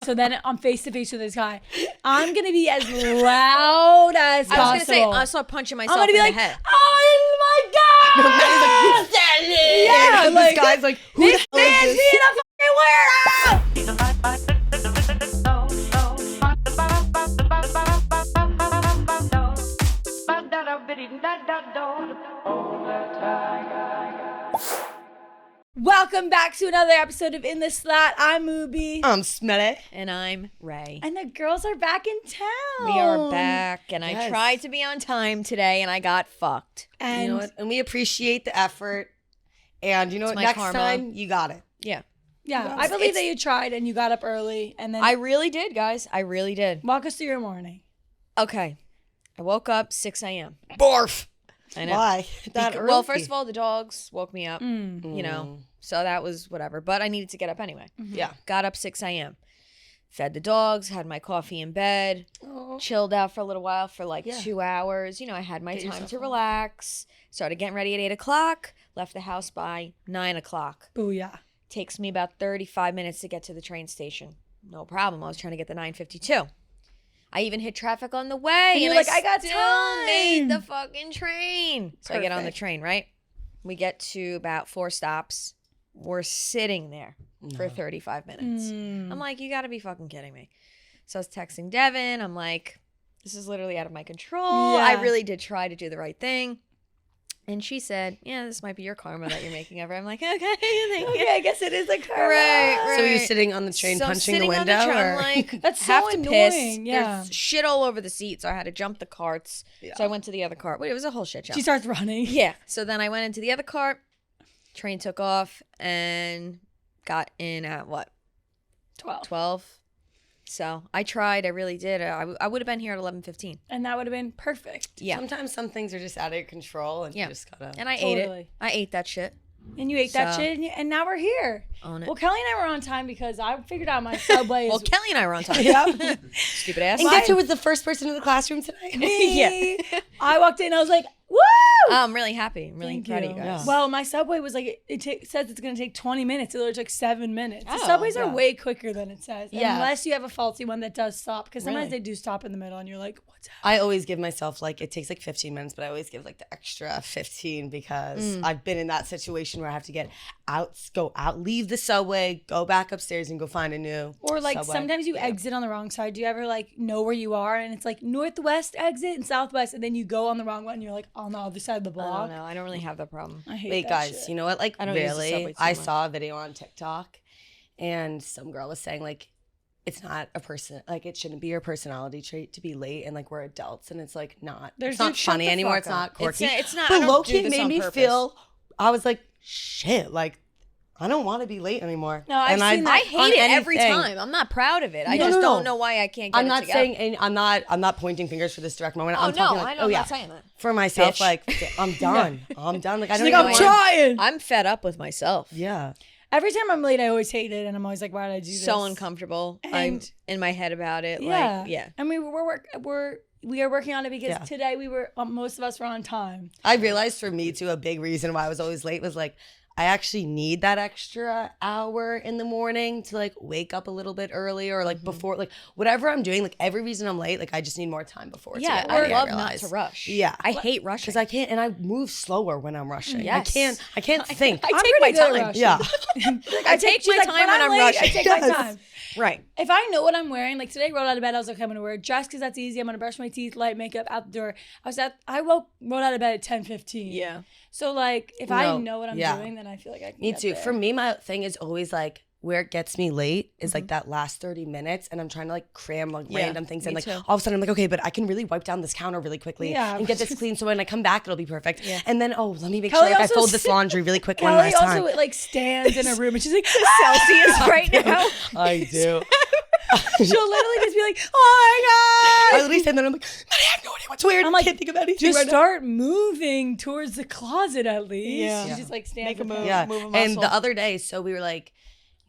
So then I'm face to face with this guy. I'm gonna be as loud as possible. I was gonna say, I start punching myself I'm gonna be in like, the head. oh my god! Maddie's like, who's that? Yeah, And like, this guy's like, who the hell Man's is this? being a fucking weirdo! Welcome back to another episode of In the Slat. I'm Moobie. I'm Smelly. And I'm Ray. And the girls are back in town. We are back, and I Yes. tried to be on time today, and I got fucked. And You know what? And we appreciate the effort. And you know It's what? my Next karma. time, you got it. Yeah. yeah, I believe that you tried and you got up early. And then I really did, guys. I really did. walk us through your morning. Okay. I woke up 6 a.m. Barf. I know. Why? That early? Well, first of all, the dogs woke me up, Mm. you know, so that was whatever. But I needed to get up anyway. Yeah. Got up 6 a.m. Fed the dogs, had my coffee in bed, chilled out for a little while for like 2 hours. You know, I had my Get time yourself to up. relax. Started getting ready at 8 o'clock. Left the house by 9 o'clock. Booyah. Takes me about 35 minutes to get to the train station. No problem. I was trying to get the 9:52. I even hit traffic on the way. And you're like, I got still time. made the fucking train. So I get on the Perfect. train, right? We get to about 4 stops. We're sitting there for 35 minutes. Mm. I'm like, you got to be fucking kidding me. So I was texting Devin. I'm like, this is literally out of my control. Yeah. I really did try to do the right thing. And she said, yeah, this might be your karma that you're making ever. I'm like, okay, thank you. Okay, I guess it is a karma. Right. So you're sitting on the train So I'm punching the sitting on window? train, or? I'm like, That's so have to piss. annoying, yeah. There's shit all over the seat, so I had to jump the carts. Yeah. So I went to the other cart. Wait, it was a whole shit show. She starts running. Yeah. So then I went into the other cart. Train took off and got in at what? 12. So I tried. I really did. I would have been here at 11:15. And that would have been perfect. Yeah. Sometimes some things are just out of your control and Yeah. you just gotta. And I ate it. Totally. I ate that shit. And you ate that So- shit, and now we're here. Own it. Well, Kelly and I were on time because I figured out my Subway is Well, Kelly and I were on time. Yep. Stupid ass. And guess who was the first person in the classroom today? me. I walked in, I was like, woo! I'm really happy. I'm really Thank proud you. of you guys. Well, my Subway was like, says it's going to take 20 minutes. It literally took 7 minutes. The Oh, Subways are yeah. way quicker than it says. Yeah. Unless you have a faulty one that does stop. Because sometimes Really? they do stop in the middle and you're like, what's happening? I always give myself like, it takes like 15 minutes, but I always give like the extra 15 because I've been in that situation where I have to go out, leave the Subway, go back upstairs and go find a new Or like Subway. sometimes you exit on the wrong side. Do you ever like know where you are and it's like northwest exit and southwest and then you go on the wrong one and you're like on the other side of the I block? don't know. I don't really have that problem. I hate Wait, that guys, shit. you know what? Like, I don't use the Subway really, too I much. saw a video on TikTok and some girl was saying, like, it's not a person, like, it shouldn't be your personality trait to be late and, like, we're adults and it's, like, not, There's it's not dude, shut funny the anymore. fuck It's up. not quirky. It's not. I But don't low do key this made on me purpose. feel, I was like, shit, like, I don't want to be late anymore. No, I've And seen that. I on hate it every anything. time. I'm not proud of it. I No, just no, don't no. know why I can't get I'm it not together. saying, and I'm not pointing fingers for this direct moment. Oh I'm no, talking like, I know. oh I'm yeah, not saying that. for myself, Bitch. like, I'm done. I'm done. Like, I don't She's even like, I'm want- trying. I'm fed up with myself. Yeah. Every time I'm late, I always hate it. And I'm always like, why did I do this? So uncomfortable. I'm And- in my head about it. Yeah. Like, yeah. And we are working on it because Yeah. today most of us were on time. I realized for me too, a big reason why I was always late was like, I actually need that extra hour in the morning to like wake up a little bit earlier or like before, like whatever I'm doing, like every reason I'm late, like I just need more time before. to Yeah, get I ready, love not realize. to rush. Yeah. I hate rushing. Because I can't, and I move slower when I'm rushing. Yes. I can't think. I I'm take pretty my good at time. rushing. Yeah. I take my she's time when I'm late, rushing. I take my Yes. time. Right. If I know what I'm wearing, like today I rolled out of bed, I was like, okay, I'm gonna wear a dress because that's easy. I'm gonna brush my teeth, light makeup, out the door. I rolled out of bed at 10:15. Yeah. So like if I No, know what I'm yeah. doing, then I feel like I can Me get too. there. For me, my thing is always like where it gets me late is like that last 30 minutes and I'm trying to like cram like Yeah, random things and me like too. all of a sudden I'm like, okay, but I can really wipe down this counter really quickly Yeah. and get this clean so when I come back it'll be perfect. Yeah. And then let me make Kelly sure like I also fold this laundry really quick one Kelly last also time. like stands in a room and she's like, Celsius right now. I do. she'll literally just be like, oh I my god. literally stand there and I'm like, I have no idea what to wear. I'm like, I can't think of anything Just right now. start moving towards the closet at least. Yeah. She Yeah. just like stands Make a with move. her. Yeah. Move a And muscle. the other day, so we were like,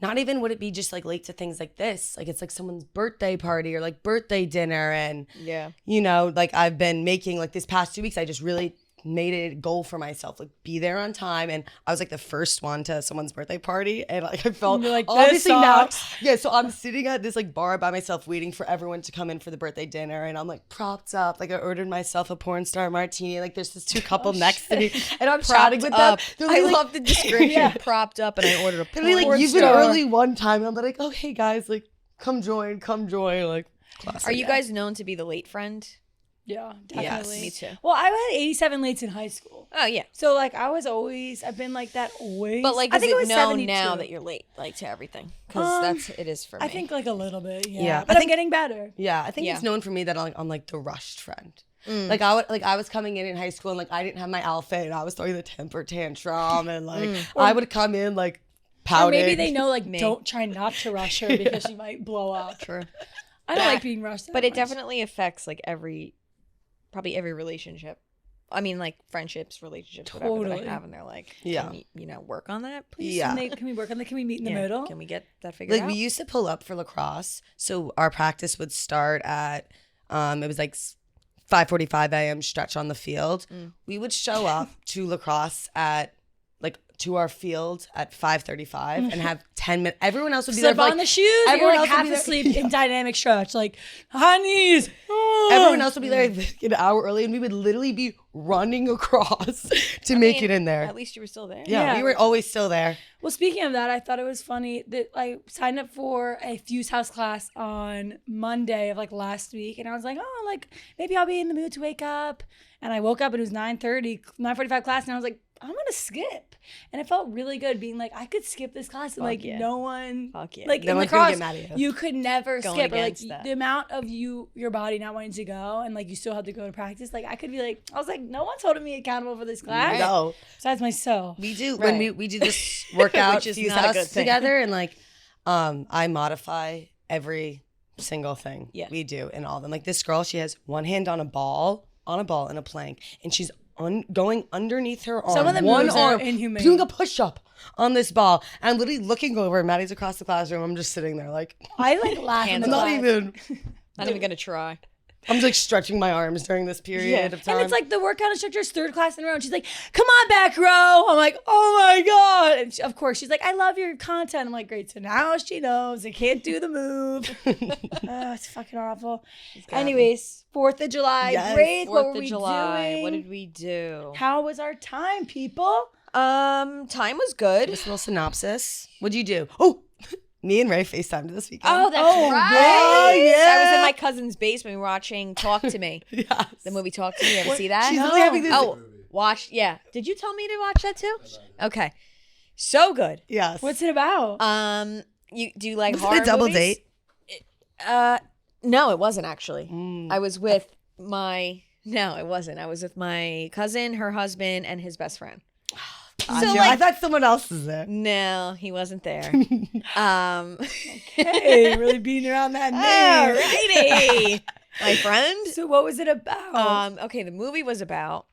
not even would it be just like late to things like this. Like it's like someone's birthday party or like birthday dinner. And, Yeah. you know, like I've been making like this past 2 weeks, I just really made a goal for myself, like be there on time. And I was like the first one to someone's birthday party, and like I felt You're like, this obviously now, sucks. yeah. So I'm sitting at this like bar by myself, waiting for everyone to come in for the birthday dinner, and I'm like propped up, like I ordered myself a porn star martini. Like there's this 2 couple next to me, and I'm chatting with them. They're I like, love the description. Propped up, and I ordered a they're like, porn you've been star. early one time, and I'm like, oh hey guys, like come join, like. Classic. Are you guys known to be the late friend? Yeah, Yes, definitely. me too. Well, I had 87 lates in high school. Oh yeah, So like I've been like that always. but like, I is think it was known 72. now that you're late, like to everything? Because it is for me. I think like a little bit, yeah. Yeah, But I I'm getting better. Yeah, I think Yeah. it's known for me that I'm like the rushed friend. Like I was coming in high school and like I didn't have my outfit and I was throwing the temper tantrum and like I would come in like pouting. Or maybe they know like Me. don't try not to rush her because she might blow up. True. I don't like being rushed. that But it much. definitely affects like probably every relationship. I mean, like friendships, relationships, whatever that Totally. I have, and they're like, Yeah. can you work on that, please? Yeah. Can we work on that? Can we meet in the Yeah. middle? Can we get that figured Like out? we used to pull up for lacrosse, so our practice would start at it was like 5:45 a.m. stretch on the field. We would show up to lacrosse at like to our field at 5:35 and have 10 minutes. Everyone else would be Slip there for, on like, the shoes. You're everyone like else would half be there- asleep in dynamic stretch. Like, honeys. Everyone else would be there like, an hour early, and we would literally be running across to make it in there. At least you were still there. Yeah, Yeah. we were always still there. Well, speaking of that, I thought it was funny that I signed up for a Fuse House class on Monday of like last week, and I was like, oh, like maybe I'll be in the mood to wake up. And I woke up and it was 9:45 class, and I was like, I'm gonna skip. And it felt really good being like, I could skip this class and like yeah. no one, Fuck yeah. like No in one's gonna lacrosse, get mad at you. you could never Going skip. Or like against that. the amount of your body not wanting to go, and like you still have to go to practice. Like I could be like, I was like, no one's holding me accountable for this class No, besides myself. we do Right. when we do this workout Which is Fuse not a good House thing. together, and like I modify every single thing Yeah. we do in all of them. Like this girl, she has one hand on a ball and a plank, and she's going underneath her arm. Some of the one moves are arm, inhumane. doing a push up on this ball. And I'm literally looking over, and Maddie's across the classroom. I'm just sitting there like, I like laugh in Hands the not class. even. Not even gonna try. I'm just like stretching my arms during this period of time. And it's like the workout instructor's third class in a row. And she's like, come on back row. I'm like, oh my God. And of course, she's like, I love your content. I'm like, great. So now she knows I can't do the move. Oh, it's fucking awful. Anyways, 4th of July Yes. break. What 4th were of we July. doing? What did we do? How was our time, people? Time was good. This little synopsis. What'd you do? Oh, me and Ray FaceTimed this weekend. Oh, that's Oh, right. yeah. I was in my cousin's basement watching Talk to Me. Yes. The movie Talk to Me. You ever see that? She's literally having this. Oh, watch. Yeah. Did you tell me to watch that too? Okay. So good. Yes. What's it about? You do you like Was horror it a double movies? date? No, it wasn't actually. Mm. I was with my No, it wasn't. I was with my cousin, her husband, and his best friend. I thought someone else was there. No, he wasn't there. Hey, really beating around that name. Alrighty. My friend. So what was it about? Okay, the movie was about,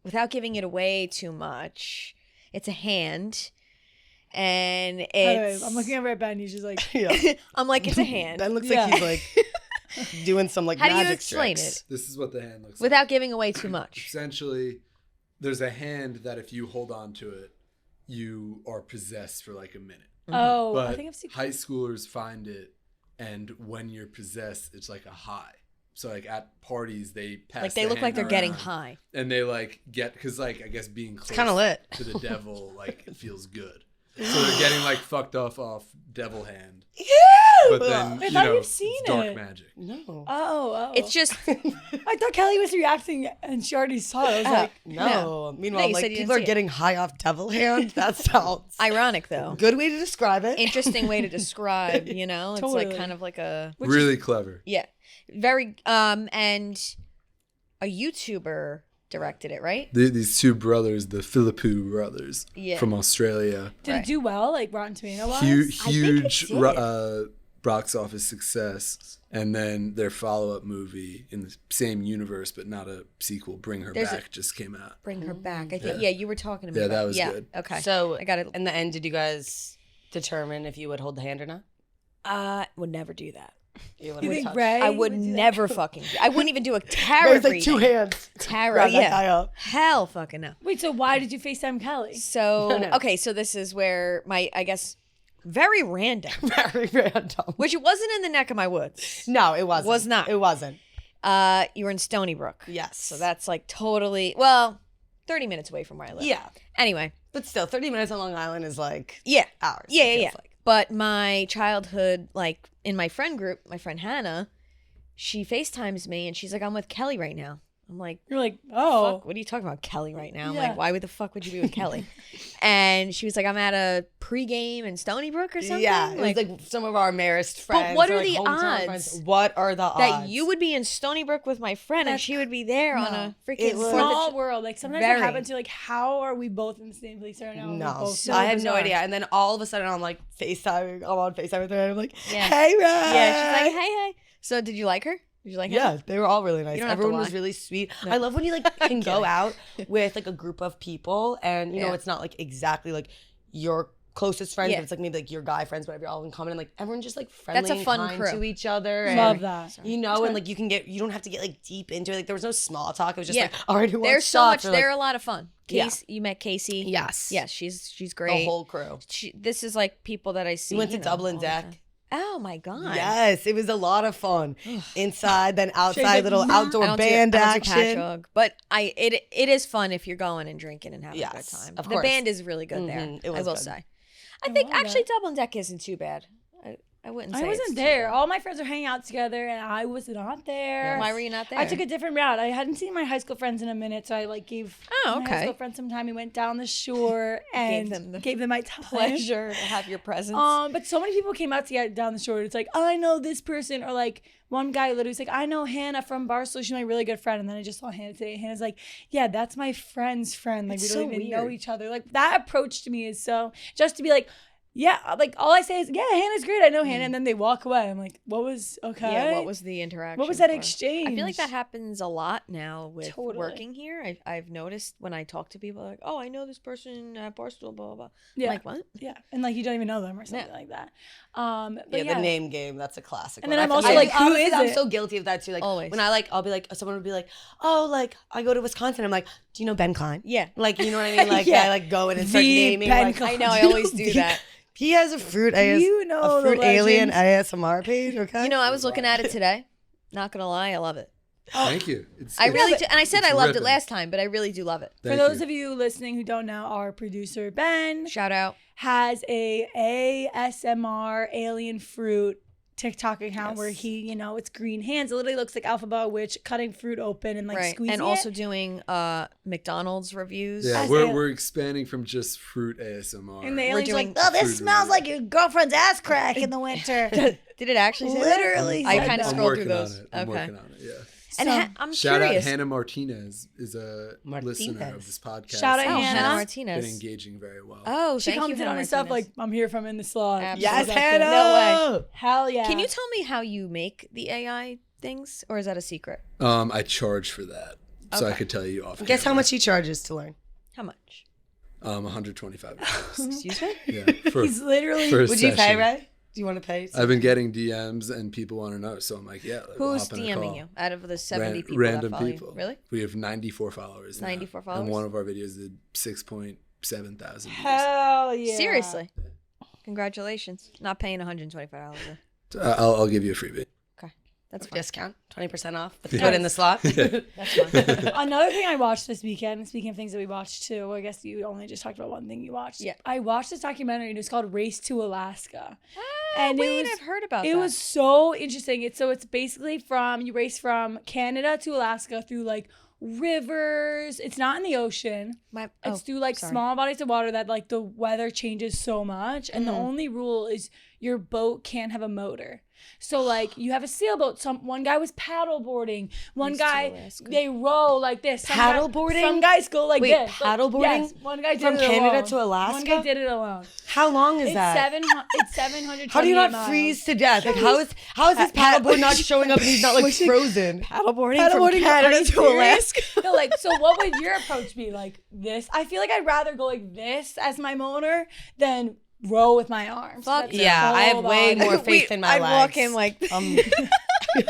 without giving it away too much, it's a hand. And By the way, it's I'm looking over at Ben. He's just like, Yeah. I'm like, it's a hand. Ben looks Yeah. like he's like doing some like How do you magic explain tricks. it? This is what the hand looks Without like. giving away too much. Essentially, there's a hand that if you hold on to it, you are possessed for like a minute. oh, But I think I've seen. high schoolers find it, and when you're possessed, it's like a high. So like at parties, they pass. Like they the look like hand they're getting around, high. and they like get because like I guess being close kinda lit. to the devil like it feels good. So they're getting like fucked off devil hand. But then I you thought know you've it's seen dark it. magic. No. Oh. It's just, I thought Kelly was reacting and she already saw it. I was like, No. Meanwhile, you said like you people didn't are see it. getting high off devil hand. That sounds ironic though. good way to describe it. Interesting way to describe, you know? It's like Totally. kind of like a, Really clever. yeah. Very, and a YouTuber directed it, right? These two brothers, the Philippou brothers Yeah. from Australia, did Right. it do well? Like Rotten Tomato wise? huge did. box office success, and then their follow-up movie in the same universe but not a sequel, Bring Her There's a- Back, just came out. Bring her back. I think, yeah, you were talking to me Yeah, about that was yeah. good. Okay. So I got it. in the end, did you guys determine if you would hold the hand or not? Would never do that. You You think touch. Ray? I would do that? never fucking. I wouldn't even do a tarot It's like reading. 2 hands. Tarot, Grab that yeah. guy up. Hell, fucking no. Wait, so why did you FaceTime Kelly? So No. okay, so this is where my, I guess, very random, Very random. which it wasn't in the neck of my woods. No, it wasn't. Was not. It wasn't. You were in Stony Brook. Yes. So that's like totally 30 minutes away from where I live. Yeah. Anyway, But still, 30 minutes on Long Island is like yeah, hours. yeah, it yeah, feels yeah. like. But my childhood, like in my friend group, my friend Hannah, she FaceTimes me and she's like, "I'm with Kelly right now." I'm like, You're like, oh. fuck, what are you talking about, Kelly, right now? I'm Yeah. like, why would the fuck would you be with Kelly? And she was like, I'm at a pregame in Stony Brook or something. Yeah, it was like some of our Marist friends. what or, are like, the hometown odds friends. What are the odds? that you would be in Stony Brook with my friend and she would be there on a freaking it was- Small world. Like sometimes Very. it happens to like, how are we both in the same place right now? No, Both So I have bizarre. no idea. And then all of a sudden, I'm like FaceTiming. I'm on FaceTime with her. And I'm like, Yeah. hey, Ray. Yeah, she's like, hey. So did you like her? Did you like her? Yeah, they were all really nice. You don't have to Everyone was lie. really sweet. I love when you like can go out with like a group of people, and you know Yeah. it's not like exactly like your closest friends, Yeah. but it's like maybe like your guy friends, whatever, you're all in common, and like everyone's just like friendly. That's a and fun kind crew. to each other. And, Love that. You know, and like you don't have to get like deep into it. Like there was no small talk. It was just Yeah. like, all right, who wants There's so much. shots? Or, They're like, a lot of fun. Yeah. You met Casey. Yes. Yes, she's the great. whole crew. This is like people that I see. We went to you know, Dublin all the Deck. time. Oh my god. Yes, it was a lot of fun. Inside, then outside, like, little "Nah." outdoor I don't do- band I don't do action. patchogue, but it is fun if you're going and drinking and having a good Yes, time. of the course. band is really good there. Mhm, it I was will good. say. I think love actually that. Dublin Deck isn't too bad. I wouldn't say I it's wasn't too there. bad. All my friends were hanging out together, and I was not there. Why were you not there? I took a different route. I hadn't seen my high school friends in a minute, so I like gave Oh, my high okay. school friends some time. We went down the shore and gave them my time. pleasure to have your presence. But so many people came out to get down the shore. It's like, oh, I know this person, or like one guy literally was like, I know Hannah from Barcelona. She's my really good friend. And then I just saw Hannah today. Hannah's like, yeah, that's my friend's friend. Like It's we don't so even know weird. each other. Like that approach to me is so just to be like, yeah, like all I say is, yeah, Hannah's great. I know Hannah, and then they walk away. I'm like, what was okay? Yeah, what was the interaction? What was that for? exchange? I feel like that happens a lot now with Totally. working here. I've noticed when I talk to people, like, oh, I know this person at Barstool, blah, blah, blah. Yeah. I'm like, what? Yeah, and like you don't even know them or something Yeah. like that. But Yeah, the name game, that's a classic. And one. then I'm I- also I- like, who honestly, is I'm it? so guilty of that too. Like Always. when I'll be like, someone would be like, oh, like I go to Wisconsin. I'm like, do you know Ben Klein? Yeah. Like, you know what I mean? Like, Yeah. I like go in and start The naming. Ben like, Klein. I know, I you always do the- that. He has a fruit, You know a the fruit alien legends. ASMR page. Okay. You know, I was looking at it today. Not gonna lie, I love it. Thank you. It's, I it's- really do, and I said it's I loved it ripping. last time, but I really do love it. For Thank those you. of you listening who don't know, our producer Ben Shout out. has a ASMR alien fruit TikTok account Yes. where he, you know, it's green hands. It literally looks like Alphaba Witch cutting fruit open and like Right. squeezing And also it. doing McDonald's reviews. Yeah, As we're, a- we're expanding from just fruit ASMR. And the We're alien's doing like, oh, this fruit smells reviews. like your girlfriend's ass crack in the winter. Did it actually say that? Literally I said kind of that. I'm scrolled working through on those. it. I'm Okay. working on it, yeah. And So- I'm Shout curious. out Hannah Martinez is a Martinez. listener of this podcast. Shout out Oh, Hannah. Hannah Been Martinez. engaging very well. Oh, She thank commented you, on Hannah his stuff like, Martinez. I'm here from in the slot. Absolutely. Yes, Exactly. Hannah. No way. Hell yeah. Can you tell me how you make the AI things, or is that a secret? I charge for that, so I Okay. could tell you off. Guess how camera. much he charges to learn? How much? $125. Excuse me? Yeah, for, He's literally. for a Would you pay, session. Ray? Do you want to pay? I've been getting DMs and people want to know, so I'm like, yeah. We'll Who's hop in a DMing call. you out of the 70 people Random that follow people. you? Really? We have 94 followers. now, 94 And followers? one of our videos did 6.7 thousand views. Hell yeah. Seriously? Congratulations. Not paying $125. though. I'll give you a freebie. Okay. That's fine. Discount, 20% off. But Yeah. put in the slot. That's fine. Another thing I watched this weekend, speaking of things that we watched too, I guess you only just talked about one thing you watched. Yeah. I watched this documentary and it was called Race to Alaska. And it was, I've heard about it that. was so interesting. It's basically you race from Canada to Alaska through like rivers. It's not in the ocean. It's through like sorry. small bodies of water that like the weather changes so much. And the only rule is your boat can't have a motor. So like you have a sailboat. One guy was paddle boarding. One Race to guy Alaska. they row like this. Paddle boarding? Some guys go like Wait, this. paddle boarding? Yes. One guy did From it Canada alone. to Alaska? One guy did it alone. How long is It's that? It's 700. How do you not freeze to death? Like how is his paddleboard not showing up and he's not like frozen? Paddleboarding from Canada to Alaska. No, like, so what would your approach be? Like this? I feel like I'd rather go like this as my motor than row with my arms. Fuck That's Yeah, I have full way body. more faith in my I'd legs. walk in like Yeah.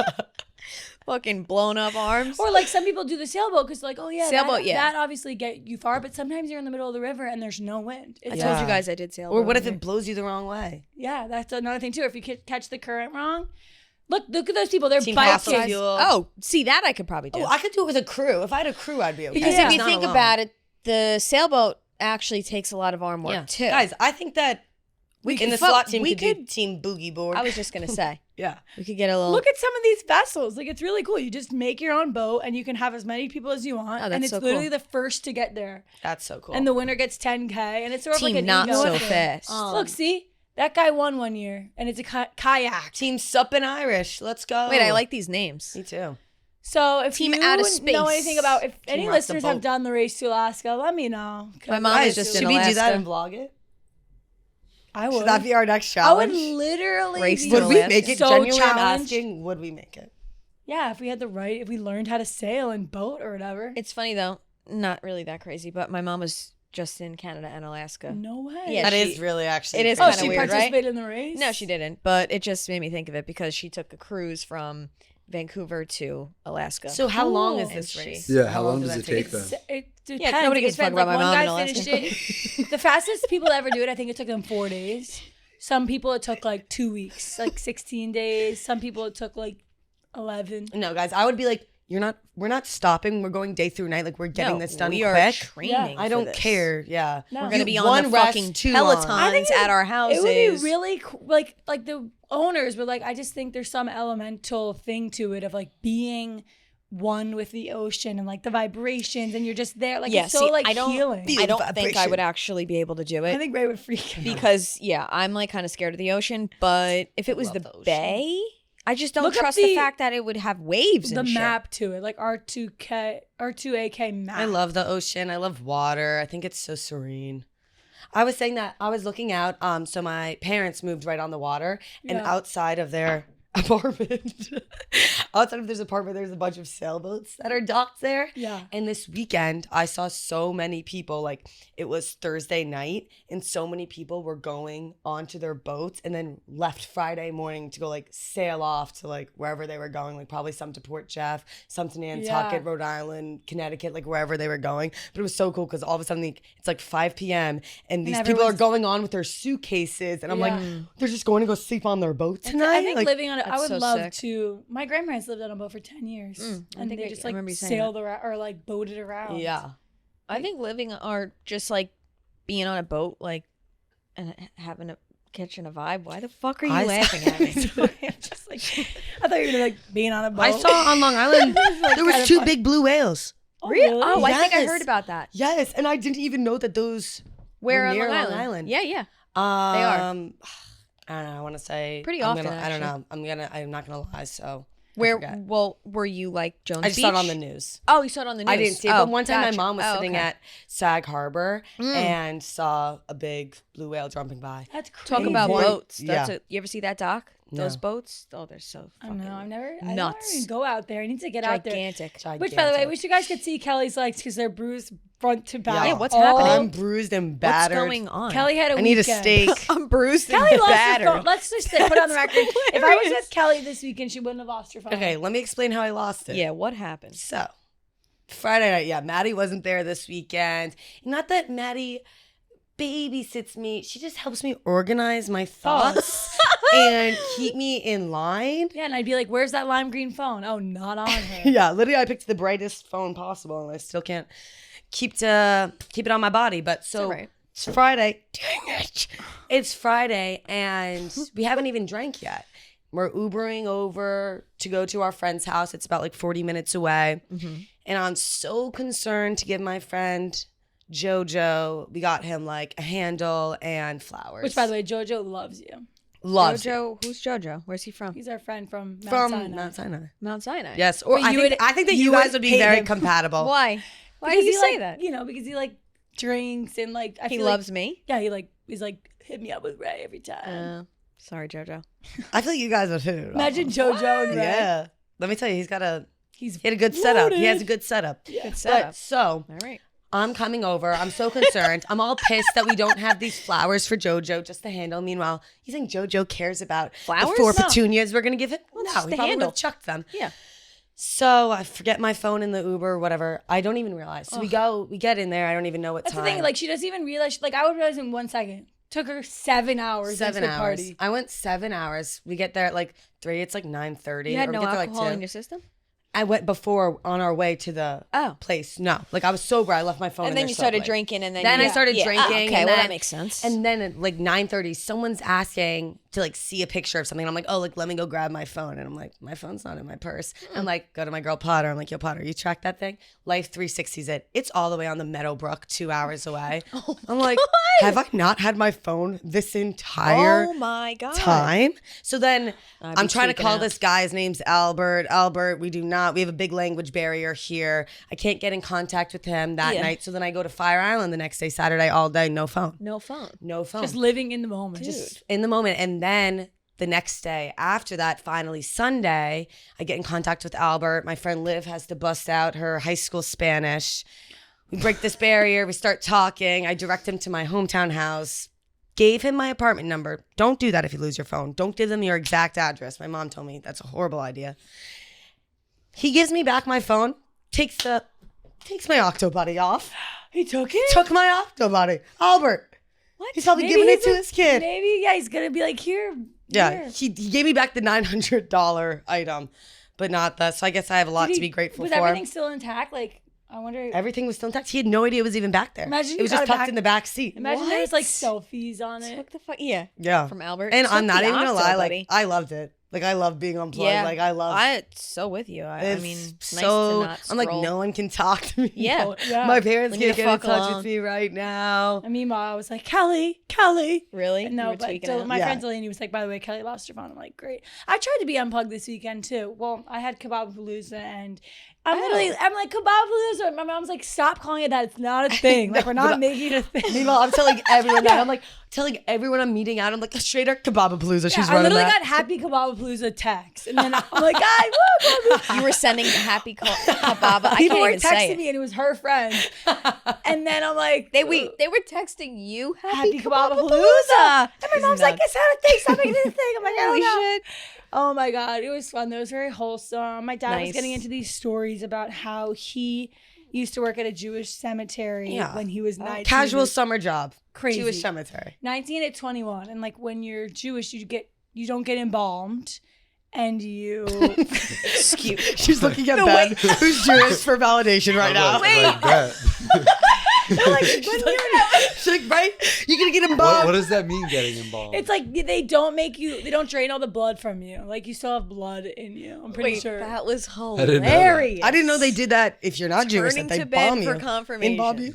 fucking blown up arms. Or like some people do the sailboat because like, oh yeah, Sailboat, that obviously get you far, but sometimes you're in the middle of the river and there's no wind. I It's told Yeah. you guys I did sailboat. Or what if here. it blows you the wrong way? yeah, that's another thing too. If you catch the current wrong, look at those people. They're Team biking. fossil fuel. Oh, see that I could probably do. Oh, I could do it with a crew. If I had a crew, I'd be okay. Because Yeah. if you Not think alone. about it, the sailboat actually takes a lot of arm work too. Guys, I think that we in the fuck- SWAT team we could do could- team boogie board. I was just gonna say yeah. we could get a little. Look at some of these vessels. Like it's really cool. You just make your own boat and you can have as many people as you want. Oh, that's and it's so cool. literally the first to get there. That's so cool. And the winner gets 10K. And it's sort of team like an not ego so thing. fast. Look, see? That guy won one year. And it's a kayak. team Sup and Irish. Let's go. Wait, I like these names. Me too. So if Team you out of know space. anything about, if any rock the listeners have boat. done the race to Alaska, let me know. 'Cause My mom I is just do. in Should we do that Alaska. and vlog it? I would. Should that be our next I would challenge? literally Race be to Would we Alaska. make it? so Genuinely, I'm challenged. asking, would we make it? Yeah, if we had if we learned how to sail and boat or whatever. It's funny though, not really that crazy, but my mom was just in Canada and Alaska. No way. Yeah, That is she- really actually. it is Oh, kinda she weird, right? participated in the race? No, she didn't, but it just made me think of it because she took a cruise from Vancouver to Alaska. So how long is Cool. this And she- race? Yeah, how long does does that it take them? It depends. Yeah, nobody It gives a fuck depends. about my one mom guy in Alaska. finished it. The fastest people to ever do it, I think it took them 4 days. Some people it took like 2 weeks, like 16 days. Some people it took like 11. No, guys, I would be like, we're not stopping. We're going day through night. Like we're getting No, this done we are quick. training. I for don't this. care. Yeah. No. We're gonna be on One the rest, fucking too long. I think pelotons at our houses. It would be really cool. Like the owners were like, I just think there's some elemental thing to it of like being one with the ocean and like the vibrations and you're just there. Like Yeah, it's so see, like I don't healing. feel- I don't think I vibration. would actually be able to do it I think Ray would freak out. because I'm like kind of scared of the ocean. But if it was love the, the ocean. bay, I just don't Look up trust the the- fact that it would have waves. The and shit. map to it, like R2AK map. I love the ocean. I love water. I think it's so serene. I was saying that I was looking out. So my parents moved right on the water, and Yeah. outside of their apartment, outside of their apartment, there's a bunch of sailboats that are docked there. Yeah. And this weekend, I saw so many people. Like it was Thursday night, and so many people were going onto their boats, and then left Friday morning to go like sail off to like wherever they were going. Like probably some to Port Jeff, some to Nantucket, Yeah. Rhode Island, Connecticut, like wherever they were going. But it was so cool because all of a sudden it's like 5 p.m. and these people are everyone's- going on with their suitcases, and I'm Yeah. like, they're just going to go sleep on their boat tonight. I think Like, living on it, I That's would so love sick. to. My grandparents lived on a boat for 10 years. I And think they I just like remember you saying sailed around or like boated around. yeah. I think living or just like being on a boat, like and having a catching a vibe. Why the fuck are you I- laughing at me? I'm just like, I thought you were gonna like being on a boat. I saw on Long Island there was kinda 2 fun. big blue whales. Oh, Really? Oh, I think I Yes. heard about that. Yes, and I didn't even know that those Where were on near Long Long Island? Island. Yeah, yeah. I don't know. I want to say Pretty I'm often, I don't actually. know. I'm not gonna lie. So I Where? forgot. Well, were you like Jones I just Beach? saw it on the news. Oh, you saw it on the news. I didn't see it, Oh, but one time gotcha. my mom was Oh, sitting okay. at Sag Harbor Mm. and saw a big blue whale jumping by. That's crazy. Talk about One- boats. That's yeah. you ever see that doc? Those No. boats? Oh, they're so I fucking don't know. I never nuts. even go out there. I need to get out there. gigantic. Which, by the way, I wish you guys could see Kelly's legs because they're bruised front to back. Yeah, what's All- happening? I'm bruised and battered. What's going on? Kelly had a I need a weekend. steak. I'm bruised Kelly and lost her battered. phone. Let's just put it on the record. If I was hilarious. with Kelly this weekend, she wouldn't have lost her phone. Okay, let me explain how I lost it. Yeah, what happened? So, Friday night, yeah, Maddie wasn't there this weekend. Not that Maddie babysits me, she just helps me organize my thoughts and keep me in line. Yeah, and I'd be like, "Where's that lime green phone?" Oh, not on her. Yeah, literally, I picked the brightest phone possible, and I still can't keep it on my body. But so all right. it's Friday. Dang it! It's Friday, and we haven't even drank yet. We're Ubering over to go to our friend's house. It's about like 40 minutes away, and I'm so concerned to give my friend Jojo. We got him like a handle and flowers. Which, by the way, JoJo loves you. loves it. Jojo, who's Jojo? Where's he from? He's our friend from Mount From Sinai. Mount Sinai. Mount Sinai. Yes, or But I you think, would- I think that you you guys would would be hate very him. compatible. Why? Why Because do you he, say like, that? You know, because he like drinks and like I He feel loves like, me. Yeah, he's like hit me up with Ray every time. Sorry, Jojo. I feel like you guys would hit it off. Imagine JoJo and Ray. Yeah. Let me tell you, he He's had a good setup. He has a loaded. good setup. Yeah. Good But setup. so All right. I'm coming over. I'm so concerned. I'm all pissed that we don't have these flowers for JoJo just to handle. Meanwhile, you think JoJo cares about Flowers? the 4 No. petunias we're going to give him? Well, it's No, just he the probably would handle. have chucked them. Yeah. So I forget my phone in the Uber or whatever. I don't even realize. So we get in there. I don't even know what That's time. the thing. Like, she doesn't even realize. Like, I would realize in 1 second. Took her 7 hours. 7 into the hours. Party. I went 7 hours. We get there at like 3. It's like 9:30. You had or we no get there alcohol like 2. in your system? I went before on our way to the place. No, like I was sober. I left my phone. And in then there you started sober. drinking, and then Then you, I started drinking. Okay, and well then, that makes sense. And then at like 9:30, someone's asking to like see a picture of something. And I'm like, oh, like let me go grab my phone. And I'm like, my phone's not in my purse. I'm like, go to my girl Potter. I'm like, yo Potter, you track that thing? Life 360's it. It's all the way on the Meadowbrook, 2 hours away. I'm like, have I not had my phone this entire oh my god. time? So then I'd be I'm trying to tweaking call out. this guy. His name's Albert. Albert, we have a big language barrier here. I can't get in contact with him that night. So then I go to Fire Island the next day, Saturday, all day, no phone. No phone. No phone. Just living in the moment. Just in the moment. And then the next day after that, finally Sunday, I get in contact with Albert. My friend Liv has to bust out her high school Spanish. We break this barrier. We start talking. I direct him to my hometown house. Gave him my apartment number. Don't do that if you lose your phone. Don't give them your exact address. My mom told me that's a horrible idea. He gives me back my phone, takes my Octobuddy off. He took it? Took my Octobuddy. Albert. What? He's probably Maybe giving it he's to his kid. Maybe, yeah, he's going to be like, here. Yeah, he gave me back the $900 item, but not that. So I guess I have a lot to be grateful was for. Was everything still intact? Like, I wonder. Everything was still intact. He had no idea it was even back there. Imagine it was you just got it tucked back- in the back seat. Imagine there was What? like selfies on it. What the fuck? Yeah. Yeah. From Albert. And Took I'm not the even gonna lie, Octo-Buddy. like I loved it. Like I love being unplugged. Yeah. Like I love. I'm so with you. I It's mean, it's so. nice to not I'm like, scroll. no one can talk to me. Yeah. Yeah. My parents Leave me can't the get in fuck touch alone. with me right now. And meanwhile, I was like, Kelly. Really? You No, were but tweaking so out? my Yeah. friend Delaney was like, by the way, Kelly lost her phone. I'm like, great. I tried to be unplugged this weekend too. Well, I had Kebabpalooza and I'm like, Kebabpalooza. And my mom's like, stop calling it that. It's not a thing. Like, we're not making it a thing. Meanwhile, I'm telling everyone that. I'm like telling everyone I'm meeting out. I'm like, straight up Kebabapalooza. She's I running literally that. got happy Kebabpalooza text. And then I'm like, guys, woo, You were sending happy kebab. I people can't were even say texting it. me and it was her friend. And then I'm like, They were texting you happy Kebabapalooza. Kebabpalooza. And my This mom's is like, nuts. it's not a thing. Stop making it a thing. I'm like, I don't Holy know. shit. Oh my God. It was fun. It was very wholesome. My dad was Nice. getting into these stories about how he used to work at a Jewish cemetery when he was 19. Casual summer job. Crazy. Jewish cemetery. 19 at 21. And like when you're Jewish, you don't get embalmed. And you She's looking at Ben, who's Jewish for validation right now. Like that. She's like, right? You're gonna get embalmed. What does that mean, getting embalmed? it's like they don't drain all the blood from you. Like you still have blood in you. I'm pretty sure. That was didn't know that. hilarious. I didn't know they did that. If you're not Jewish, that Turning they to Ben bomb you. for confirmation. Embalm you.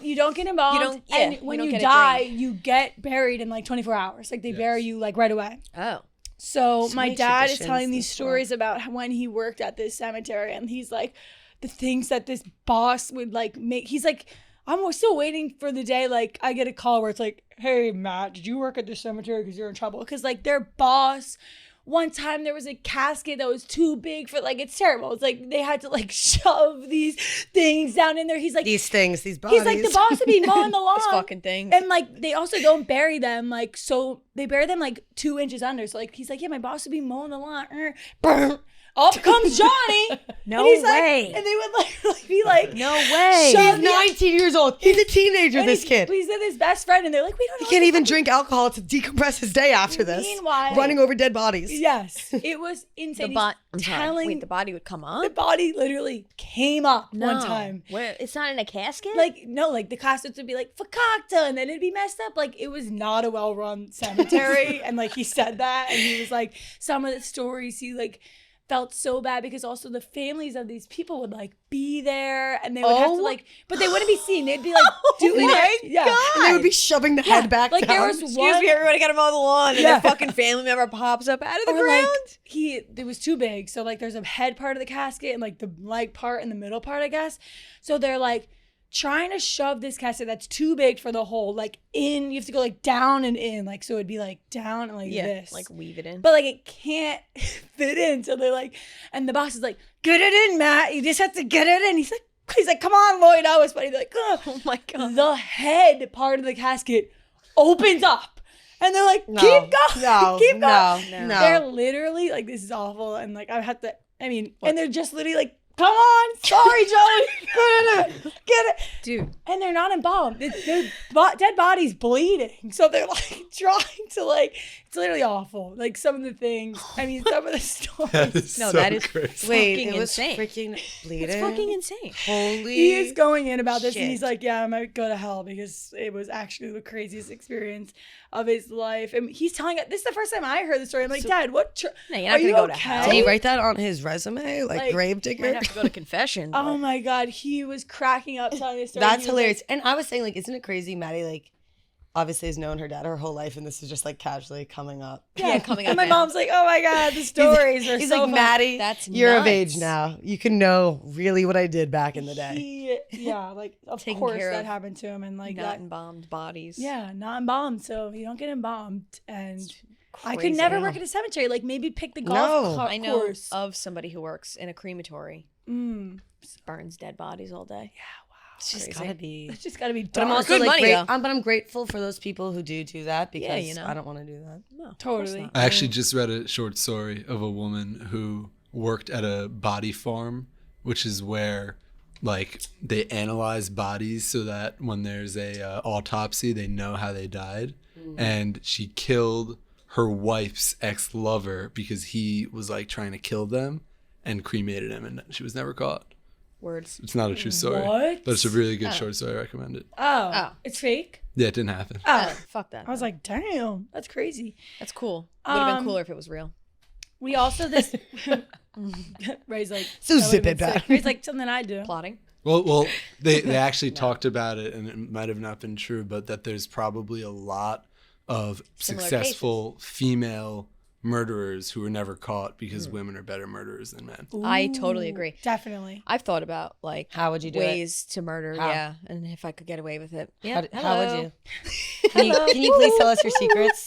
You don't get embalmed. You don't- yeah, and you when don't you get it die, drained. you get buried in like 24 hours. Like they bury you like right away. Oh. So So my many dad is traditions telling and these stuff. stories about when he worked at this cemetery, and he's like, the things that this boss would like make. He's like, I'm still waiting for the day like I get a call where it's like, hey Matt, did you work at this cemetery because you're in trouble? Because like their boss. One time there was a casket that was too big for it's terrible. It's like they had to like shove these things down in there. He's like These things, these bodies. He's like the boss would be mowing the lawn. This fucking thing. And like they also don't bury them so they bury them like 2 inches under. So like he's like, yeah, my boss would be mowing the lawn. Brr. Up comes Johnny. No and he's way. Like, and they would like be like, No way. shove He's 19 years old. He's a teenager, and this he's- kid. He's with his best friend, and they're like, we don't know. He can't even drink alcohol to decompress his day after this. Meanwhile- running over dead bodies. Yes, it was insane. I'm He's sorry. telling Wait, the body would come the up? body literally came up one time. Where? It's not in a casket? Like no, like the caskets would be like fakakta, and then it'd be messed up. Like it was not a well-run cemetery, and like he said that, and he was like, some of the stories he like felt so bad because also the families of these people would like be there, and they would have to like, but they wouldn't be seen. They'd be like doing my it, yeah. God. And they would be shoving the head back Like down. there was Excuse one. me, everybody got to mow the lawn, and Yeah. a fucking family member pops up out of the Or ground. like it was too big, so like there's a head part of the casket and like the leg part and the middle part, I guess. So they're like trying to shove this casket that's too big for the hole like in. You have to go like down and in, like so it'd be like down and like this, like weave it in. but like it can't fit in. So they're like, and the boss is like, get it in, Matt. You just have to get it in. He's like, He's like, come on, Lloyd. I was funny. They're like, ugh. Oh my God. The head part of the casket opens up. And they're like, keep going. No, Keep going. no. They're literally like, this is awful. And like, I have to, and they're just literally like, come on. Sorry, Joey. No. Get it. Dude. And they're not embalmed. Their dead body's bleeding. So they're like trying to like, it's literally awful. Like some of the things, some of the stories. That is crazy. Wait, fucking it was insane. freaking bleeding. It's fucking insane. Holy. He is going in about this and shit. he's like, yeah, I might go to hell because it was actually the craziest experience of his life. And he's telling it. This is the first time I heard the story. I'm like, Dad, what? No, you're not going to go to hell. Did he write that on his resume? Like grave You might digger? have to go to confession. Oh my God. He was cracking up telling this story. That's He was hilarious. like, And I was saying, like, isn't it crazy? Maddie, like, obviously has known her dad her whole life, and this is just like casually coming up. Yeah, coming up. and my now. mom's like, oh my God, the stories are He's so like, fun. Maddie, That's you're of nuts. age now. You can know really what I did back in the day. Of Taking course care that of happened to him. And like Not that. embalmed bodies. Yeah, not embalmed. So you don't get embalmed. And I could crazy. never Yeah. work at a cemetery. Like maybe pick the golf No. course. I know of somebody who works in a crematory. Mm. Burns dead bodies all day. It's just Crazy. gotta be. It's just got to be But I'm dark. also Good money, though. but I'm grateful for those people who do that because Yeah, you know. I don't want to do that. No, of Totally. course not. I actually just read a short story of a woman who worked at a body farm, which is where like they analyze bodies so that when there's a autopsy, they know how they died. And she killed her wife's ex-lover because he was like trying to kill them and cremated him, and she was never caught. Words. It's not a true story, What? but it's a really good short story. I recommend it. Oh, it's fake? Yeah, it didn't happen. Oh. Fuck that. I was like, damn, that's crazy. That's cool. Would have been Um, cooler if it was real. We also Ray's like, So that would've zip been it back. sick. Ray's like, something I do. Plotting. Well, they actually talked about it, and it might have not been true, but that there's probably a lot of Similar successful female murderers who were never caught because women are better murderers than men. I totally agree. Definitely. I've thought about like How would you do it? ways to murder. How? Yeah, and if I could get away with it. Yeah. How would hello. you? Can you please tell us your secrets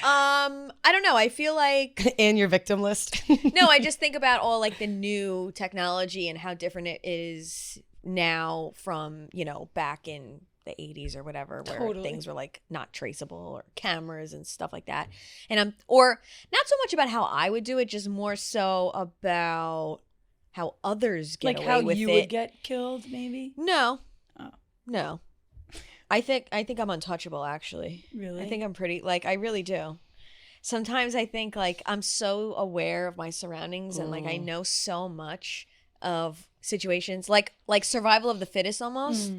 I don't know. I feel like and your victim list? no. I just think about all like the new technology and how different it is now from back in the 80s or whatever, where Totally. things were like not traceable or cameras and stuff like that. And or not so much about how I would do it, just more so about how others get Like away how with you it. would get killed, maybe? No. Oh. No. I think I'm untouchable, actually. Really? I think I'm pretty, like, I really do. Sometimes I think, like, I'm so aware of my surroundings and, like, I know so much of situations. Like survival of the fittest almost.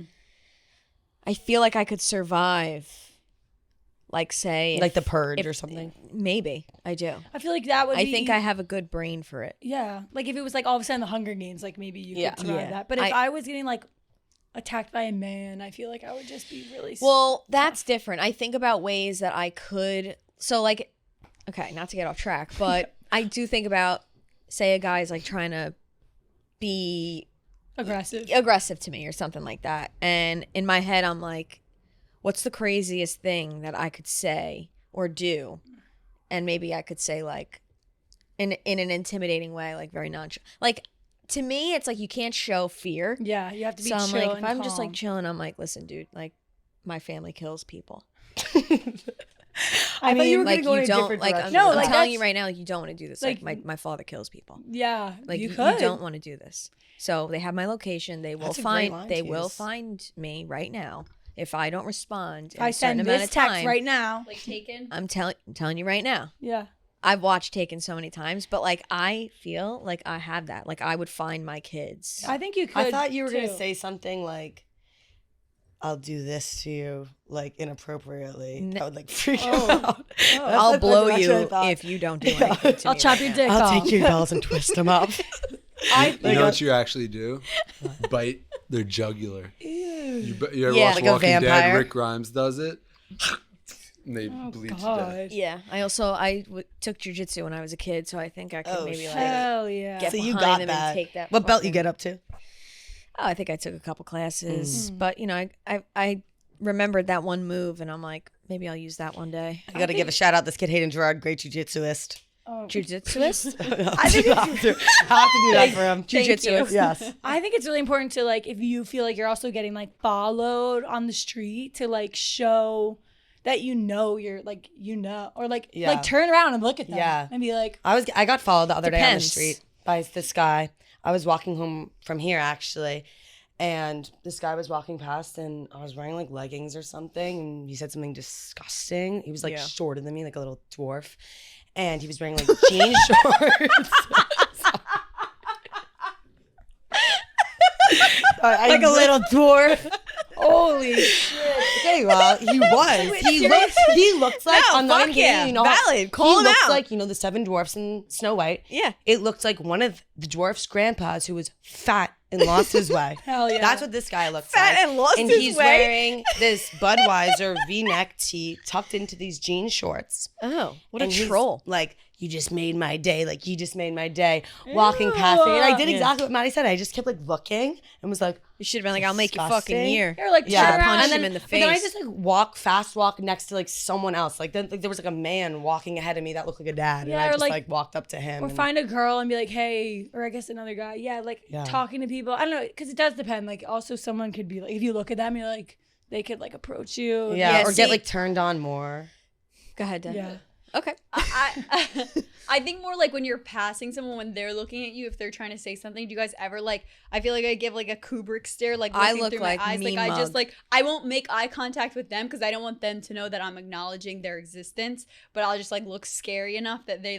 I feel like I could survive, like, say. Like if- the purge if- or something? Maybe. I do. I feel like that would I be... think I have a good brain for it. Yeah. Like if it was like all of a sudden the Hunger Games, like maybe you Yeah. could survive Yeah. that. But if I- I was getting like attacked by a man, I feel like I would just be really... Well, that's different. I think about ways that I could. So, like, okay, not to get off track, but I do think about, say, a guy's like trying to be aggressive to me or something like that. And in my head, I'm like, what's the craziest thing that I could say or do? And maybe I could say, like, in an intimidating way, like very nonchalant. Like, to me, it's like you can't show fear. Yeah, you have to be So I'm chill like, and if I'm just like calm. chilling, I'm like, listen, dude, like, my family kills people. I thought you were Like, gonna go in you a don't, different like, direction. No, I'm like, telling that's- you right now, like, you don't want to do this. like, Like, my father kills people. Yeah, Like, you you could. don't want to do this. So they have my location. They will That's a great line find. to They will use. find me right now if I don't respond in I a certain send amount this of time. text right now. Like Taken. I'm telling you right now. Yeah. I've watched Taken so many times, but like I feel like I have that. Like I would find my kids. I think you could. I thought you were too. going to say something like, I'll do this to you, like inappropriately. No. That would like freak you Oh. out. That's I'll the blow direction I you thought. if you don't do anything to I'll me chop right your now. dick I'll off. take your dolls and twist them up. You know what you actually do? Bite their jugular. You ever Yeah. watch Like a Walking Dead? vampire? Rick Grimes does it. And they Oh, bleed to death. God. Yeah, I also took jujitsu when I was a kid, so I think I could Oh, maybe like Hell yeah. get So you behind got them that. and take that. What belt you fucking- get up to? Oh, I think I took a couple classes, but you know, I remembered that one move, and I'm like, maybe I'll use that one day. I got to give a shout out. This kid Hayden Gerard, great jujitsuist. Jujitsuist? I think you have to do that for him. Jujitsuist. Yes. I think it's really important to like, if you feel like you're also getting like followed on the street, to like show that you're like, or like like turn around and look at them and be like, I got followed the other day on the Depends. street by this guy. I was walking home from here actually, and this guy was walking past, and I was wearing like leggings or something, and he said something disgusting. He was like shorter than me, like a little dwarf, and he was wearing like jean shorts. Like a little dwarf. holy shit. Okay, well, he was. He looked like, No, I'm not fuck even kidding yeah. you, know, Valid. Call him he looked out. like, the 7 dwarfs in Snow White. Yeah. It looked like one of the dwarfs' grandpas who was fat and lost his way. Hell yeah. That's what this guy looks like. Fat and lost and his he's way? wearing this Budweiser V-neck tee tucked into these jean shorts. Oh, what And a he's troll. like, you just made my day. Like, you just made my day. Walking past me. And I did exactly what Maddie said. I just kept like looking and was like, You should have been like, I'll make you Disgusting. fucking year. You're like, yeah, turn around. punch And him then in the But then I face. just like fast walk next to like someone else. Like then there was like a man walking ahead of me that looked like a dad, Yeah, and I or, just like- like walked up to him. or and- find a girl and be like, hey, or I guess another guy. Yeah, like talking to people. I don't know, because it does depend. Like, also someone could be like, if you look at them, you're like, they could like approach you. yeah, Yeah, or get see- like turned on more. Go ahead, Dan. Yeah. Okay. I think more like when you're passing someone, when they're looking at you, if they're trying to say something. Do you guys ever like? I feel like I give like a Kubrick stare, like I looking look through like my eyes. Like mean I just mug. like I won't make eye contact with them because I don't want them to know that I'm acknowledging their existence. But I'll just like look scary enough that they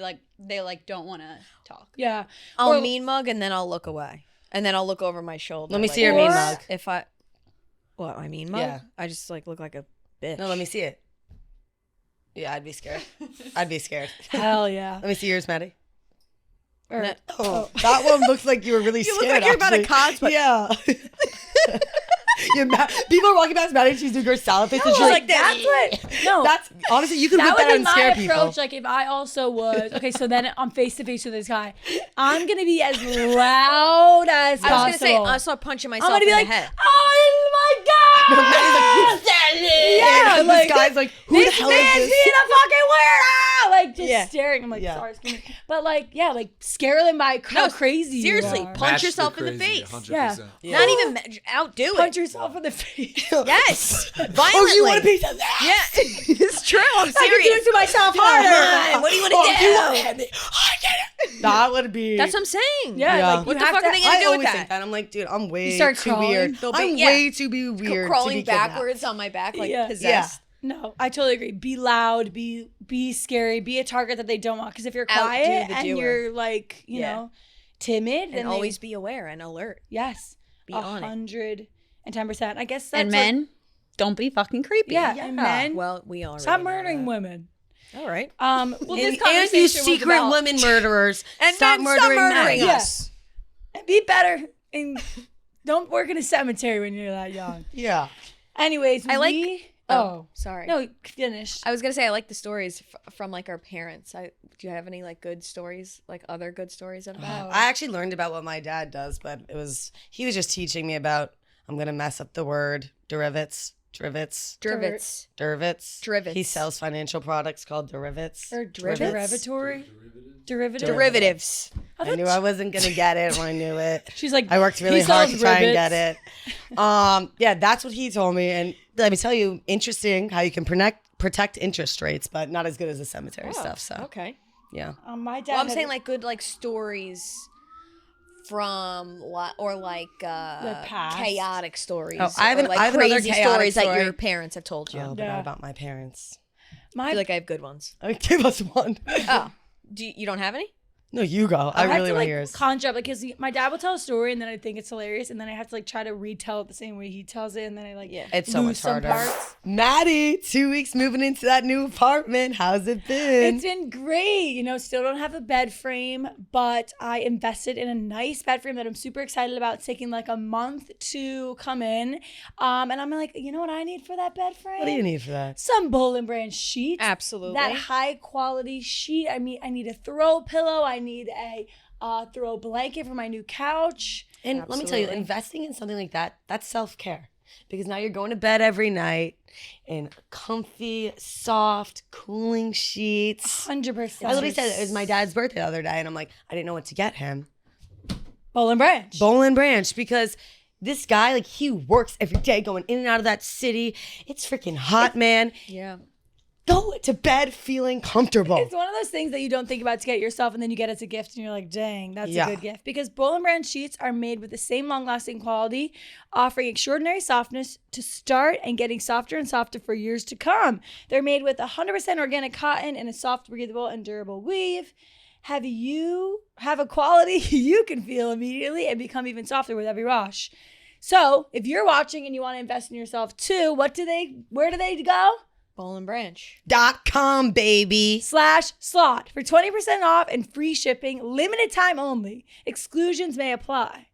don't want to talk. Yeah. I'll Or- mean mug and then I'll look away. And then I'll look over my shoulder. Let me like, see your mean Or- mug. If I, what, my mean mug? Yeah. I just like look like a bitch. No, let me see it. Yeah, I'd be scared. I'd be scared. Hell yeah. Let me see yours, Maddie. Or, No. Oh, that one looks like you were really You look scared. like you're about to actually. cosplay. Yeah. People are walking past Maddie and she's doing her salad face, and she's like, that's what. No, That's honestly, you can that whip that would out be and my scare approach. people. Like, if I also was okay, so then I'm face to face with this guy, I'm gonna be as loud as possible. I was going to say, I saw punching myself I'm gonna be in like, the head. oh my god! Maddie's like, Yeah, and like, this guy's like, who the this hell is man's this? being a fucking weirdo! Like, just Yeah. staring. I'm like, Yeah. sorry, excuse me. But like, yeah, like scare them by how crazy seriously, you are. punch Match the yourself in the crazy, face. 100%. Yeah. Not even outdo Punch it. yourself in the face. Yes. Violently. Oh, you want a piece of that? Yeah, it's true. I'm I can do serious. it to myself harder. What do you want Oh, to you do? want to hit me? I get it. That would be. That's what I'm saying. Yeah, Yeah. like, What you the have fuck to, are they gonna I do with always that? think that. I'm like, dude, I'm way start too crawling. weird. They'll be- I'm yeah. way too weird. to Crawling be kidnapped. backwards on my back like Yeah. possessed. No, I totally agree. Be loud, be scary, be a target that they don't want. Because if you're Outdo quiet the and doer. you're like, you Yeah. know, timid, And then always be aware and alert. yes, Be on it. 110%. I guess that's And men, don't be fucking creepy. yeah, and men, Well, we all stop already know murdering that. women. All right. Well, And, this and you conversation was secret about women murderers, And stop men, murdering, stop murdering men. us. And be better and don't work in a cemetery when you're that young. Yeah. Anyways, I like- we Oh, sorry. no, finish. I was gonna say I like the stories from like our parents. Do you have any like good stories, like other good stories of that? I actually learned about what my dad does, but he was just teaching me about, I'm going to mess up the word, derivatives. Drivets. Derivatives. He sells financial products called derivatives. Or Derivatives. Derivatives. I knew I wasn't going to get it when I knew it. She's like, I worked really he hard to sells try and rivets. get it. Yeah, that's what he told me. And let me tell you, interesting how you can protect interest rates, but not as good as the cemetery stuff. So, Okay. yeah. My dad. Well, I'm had- saying like good like stories from The past. chaotic stories. Oh, I have or, an- like I have another crazy chaotic stories that story. your parents have told you. Oh, but Yeah. not about my parents. I feel like I have good ones. Give us one. Oh, you don't have any? No, you go. I have really to want like to hear yours. conjure up because my dad will tell a story and then I think it's hilarious and then I have to like try to retell it the same way he tells it and then I like It's so lose much some harder. parts. Maddie, 2 weeks moving into that new apartment. How's it been? It's been great. You know, still don't have a bed frame, but I invested in a nice bed frame that I'm super excited about. It's taking like a month to come in. And I'm like, you know what I need for that bed frame? What do you need for that? Some Boll and Branch sheets. Absolutely. That high quality sheet. I need a throw pillow. I need a throw blanket for my new couch. And let me tell you, Absolutely. investing in something like that, that's self-care. because now you're going to bed every night in comfy, soft, cooling sheets. 100%. I literally said it was my dad's birthday the other day, and I'm like, I didn't know what to get him. Bowl and Branch. Bowl and Branch, because this guy, like, he works every day going in and out of that city. It's freaking hot, man. Yeah. Go to bed feeling comfortable. It's one of those things that you don't think about to get yourself, and then you get it as a gift, and you're like, dang, that's a good gift. Because Bowl and Branch sheets are made with the same long-lasting quality, offering extraordinary softness to start and getting softer and softer for years to come. They're made with 100% organic cotton and a soft, breathable, and durable weave. Have a quality you can feel immediately and become even softer with every wash. So if you're watching and you want to invest in yourself too, where do they go? Bowl and Branch. .com, baby. /slot for 20% off and free shipping, limited time only. Exclusions may apply.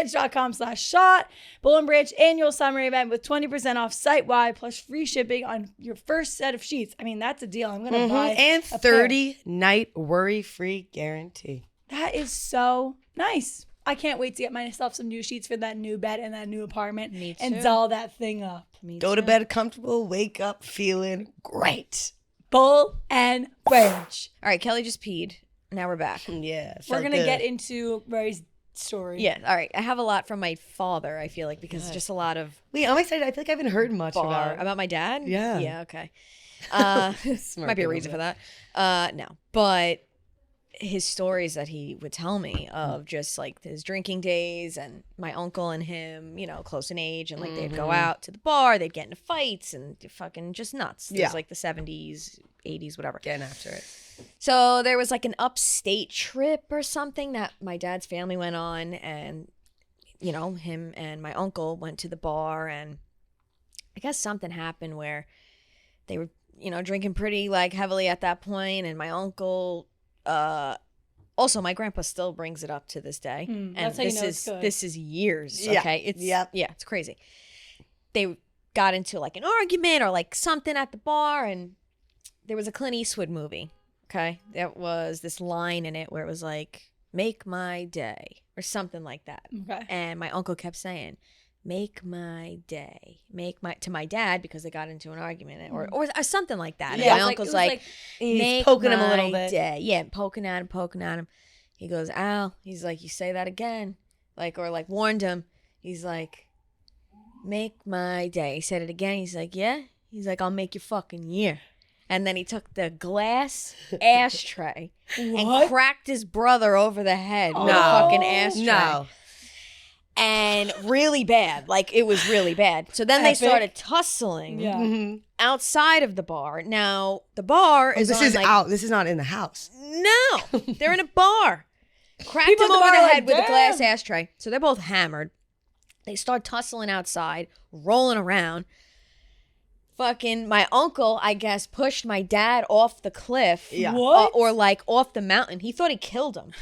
BowlandBranch.com/shot. Bowl and Branch annual summer event with 20% off site-wide plus free shipping on your first set of sheets. I mean, that's a deal. I'm going to buy And a pair. 30-night worry-free guarantee. That is so nice. I can't wait to get myself some new sheets for that new bed and that new apartment. Me And too. doll that thing up. Go to bed comfortable, wake up feeling great. Bowl and Branch. All right, Kelly just peed. Now we're back. Yeah. We're going to get into Mary's story. Yeah, all right. I have a lot from my father, I feel like, because just a lot of Wait, I'm excited. I feel like I haven't heard much about my dad? Yeah. Yeah, okay. Smart Might be a little reason bit. for that. No. But his stories that he would tell me of just like his drinking days and my uncle and him, you know, close in age, and like they'd go out to the bar, they'd get into fights and fucking just nuts. It was like the 70s, 80s, whatever. Getting after it. So there was like an upstate trip or something that my dad's family went on, and you know, him and my uncle went to the bar, and I guess something happened where they were, you know, drinking pretty like heavily at that point, and my uncle also my grandpa still brings it up to this day. And that's how you know it's good. this is years, Yeah. okay? It's Yep. yeah, it's crazy. They got into like an argument or like something at the bar, and there was a Clint Eastwood movie. Okay, there was this line in it where it was like, "Make my day" or something like that. Okay. And my uncle kept saying, "Make my day," to my dad, because they got into an argument or something like that. Yeah, And my uncle's like, He's "Make poking him a my little bit. day." Yeah, poking at him. He goes, "Al," he's like, "You say that again," like, or like warned him. He's like, "Make my day." He said it again. He's like, "Yeah." He's like, "I'll make your fucking year." And then he took the glass ashtray and cracked his brother over the head with a fucking ashtray. No. And really bad. Like, it was really bad. So then they started tussling outside of the bar. Now, the bar is This on, is like, out. This is not in the house. No, they're in a bar. Cracked People him at the over bar the are like, head with a glass "Damn." ashtray. So they're both hammered. They start tussling outside, rolling around. Fucking my uncle, I guess, pushed my dad off the cliff. Yeah. What? Or like off the mountain. He thought he killed him.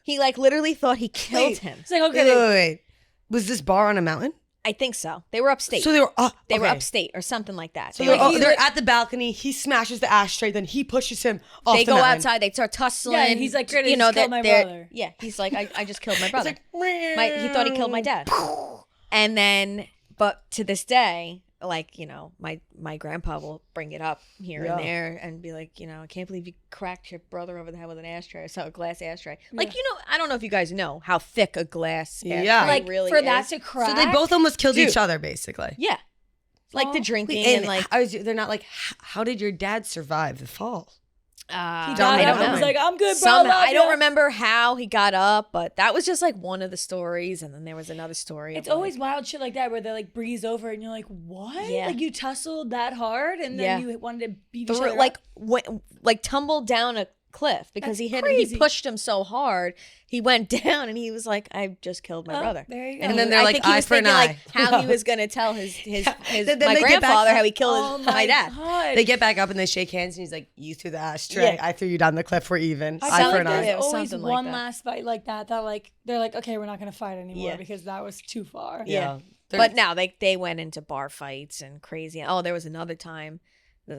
He like literally thought he killed Wait. him. It's like, okay, Wait. Was this bar on a mountain? I think so. They were upstate. So they were They were okay. upstate or something like that. So They, they're at the balcony. He smashes the ashtray. Then he pushes him off they the go mountain. outside. They start tussling. Yeah, and he's like, "Great, I just killed my brother." Yeah, he's like, I just killed my brother. Like, He thought he killed my dad. And then, but to this day, like, you know, my grandpa will bring it up here and there and be like, you know, "I can't believe you cracked your brother over the head with an ashtray, so a glass ashtray." Like, you know, I don't know if you guys know how thick a glass ashtray like really for is. that to crack. So they both almost killed Dude. each other, basically. Yeah. Like the drinking Wait, and like, they're not like, how did your dad survive the fall? he I got don't up and know. was like, "I'm good, bro. Somehow, love I don't ya." remember how he got up, but that was just like one of the stories. And then there was another story. It's of, always like, wild shit like that where they like breeze over and you're like, what? Yeah. Like you tussled that hard and then you wanted to beat each through- other like up? like tumbled down a cliff because That's he hit crazy. he pushed him so hard he went down and he was like, "I just killed my Oh, brother." there you go. And then they're I like, think he eye was for an thinking like eye. how he was gonna tell his Then my they get back grandfather up. how he killed Oh my dad. God. They get back up and they shake hands, and he's like, "You threw the ashtray. Yeah. I threw you down the cliff. We're even. I Eye feel for like an eye." there's It was always something like one that. last fight like that like they're like, okay, we're not gonna fight anymore Yeah. because that was too far. Yeah. But now they went into bar fights and crazy. Oh, there was another time. This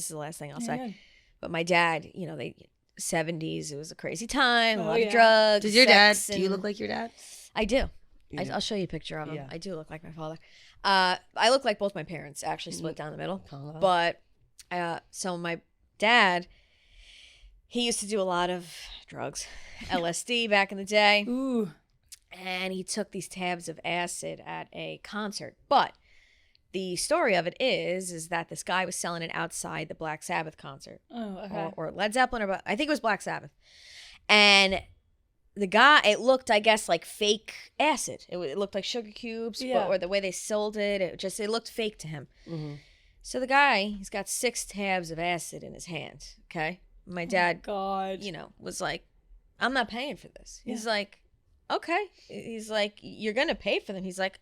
is the last thing I'll say. Yeah. But my dad, you know, 70s, it was a crazy time, a Oh, lot yeah. of drugs. Does your dad? sex, Do you and- look like your dad? I do. I'll show you a picture of him. Yeah. I do look like my father. I look like both my parents, actually split down the middle. Congo. But so my dad, he used to do a lot of drugs, LSD back in the day. Ooh. And he took these tabs of acid at a concert. But the story of it is that this guy was selling it outside the Black Sabbath concert. Oh, okay. Or Led Zeppelin, or I think it was Black Sabbath. And the guy, it looked, I guess, like fake acid. It looked like sugar cubes, or the way they sold it. It looked fake to him. Mm-hmm. So the guy, he's got 6 tabs of acid in his hand. Okay, my dad, God. was like, "I'm not paying for this." He's like, "Okay." He's like, "You're gonna pay for them." He's like,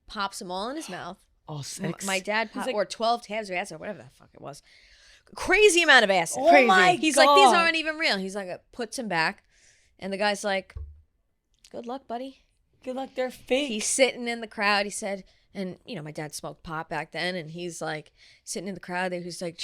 pops them all in his mouth. All 6. My dad popped, like, or 12 tabs of acid, or whatever the fuck it was. Crazy amount of acid. Oh Crazy. my He's God. like, "These aren't even real." He's like, puts him back. And the guy's like, "Good luck, buddy." Good luck. They're fake. He's sitting in the crowd. He said, and my dad smoked pot back then. And he's like sitting in the crowd. He was like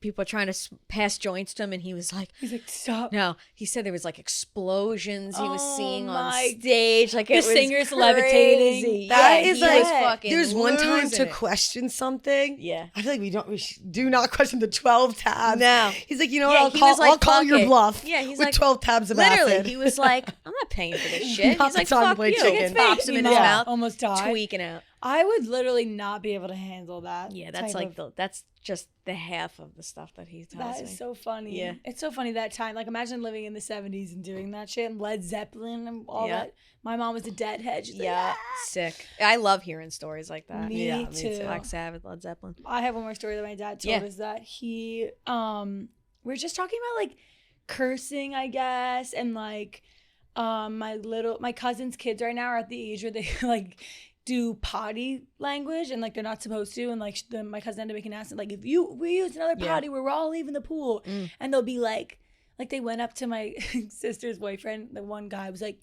people are trying to pass joints to him. And he was like, stop. no, he said there was like explosions he was Oh seeing on my- stage. Like The it was singer's crazy. levitating. That Yeah, is he like, was fucking there's one time losing to it. question something. Yeah. I feel like we do not question the 12 tabs. No. He's like, you know Yeah, what? he was like, I'll call fuck your it. bluff. Yeah, he's with like, 12 tabs of Literally, acid. he was like, "I'm not paying for this shit." Not He's the like, time to "Fuck play you." chicken. Pops him in his Yeah. mouth. Almost died. Tweaking out. I would literally not be able to handle that. Yeah, that's type like that's just the half of the stuff that he tells That me. is so funny. Yeah. It's so funny that time. Like, imagine living in the 70s and doing that shit and Led Zeppelin and all Yeah. that. My mom was a Deadhead. She's Yeah, like, "Ah." sick. I love hearing stories like that. Me yeah, too. Black Sabbath, Led Zeppelin. I have one more story that my dad told us that he, we were just talking about like cursing, I guess. And like, my cousin's kids right now are at the age where they like do potty language and like they're not supposed to, and like my cousin ended up making an ass like, if we use another potty, we're all leaving the pool. And they'll be like they went up to my sister's boyfriend, the one guy was like,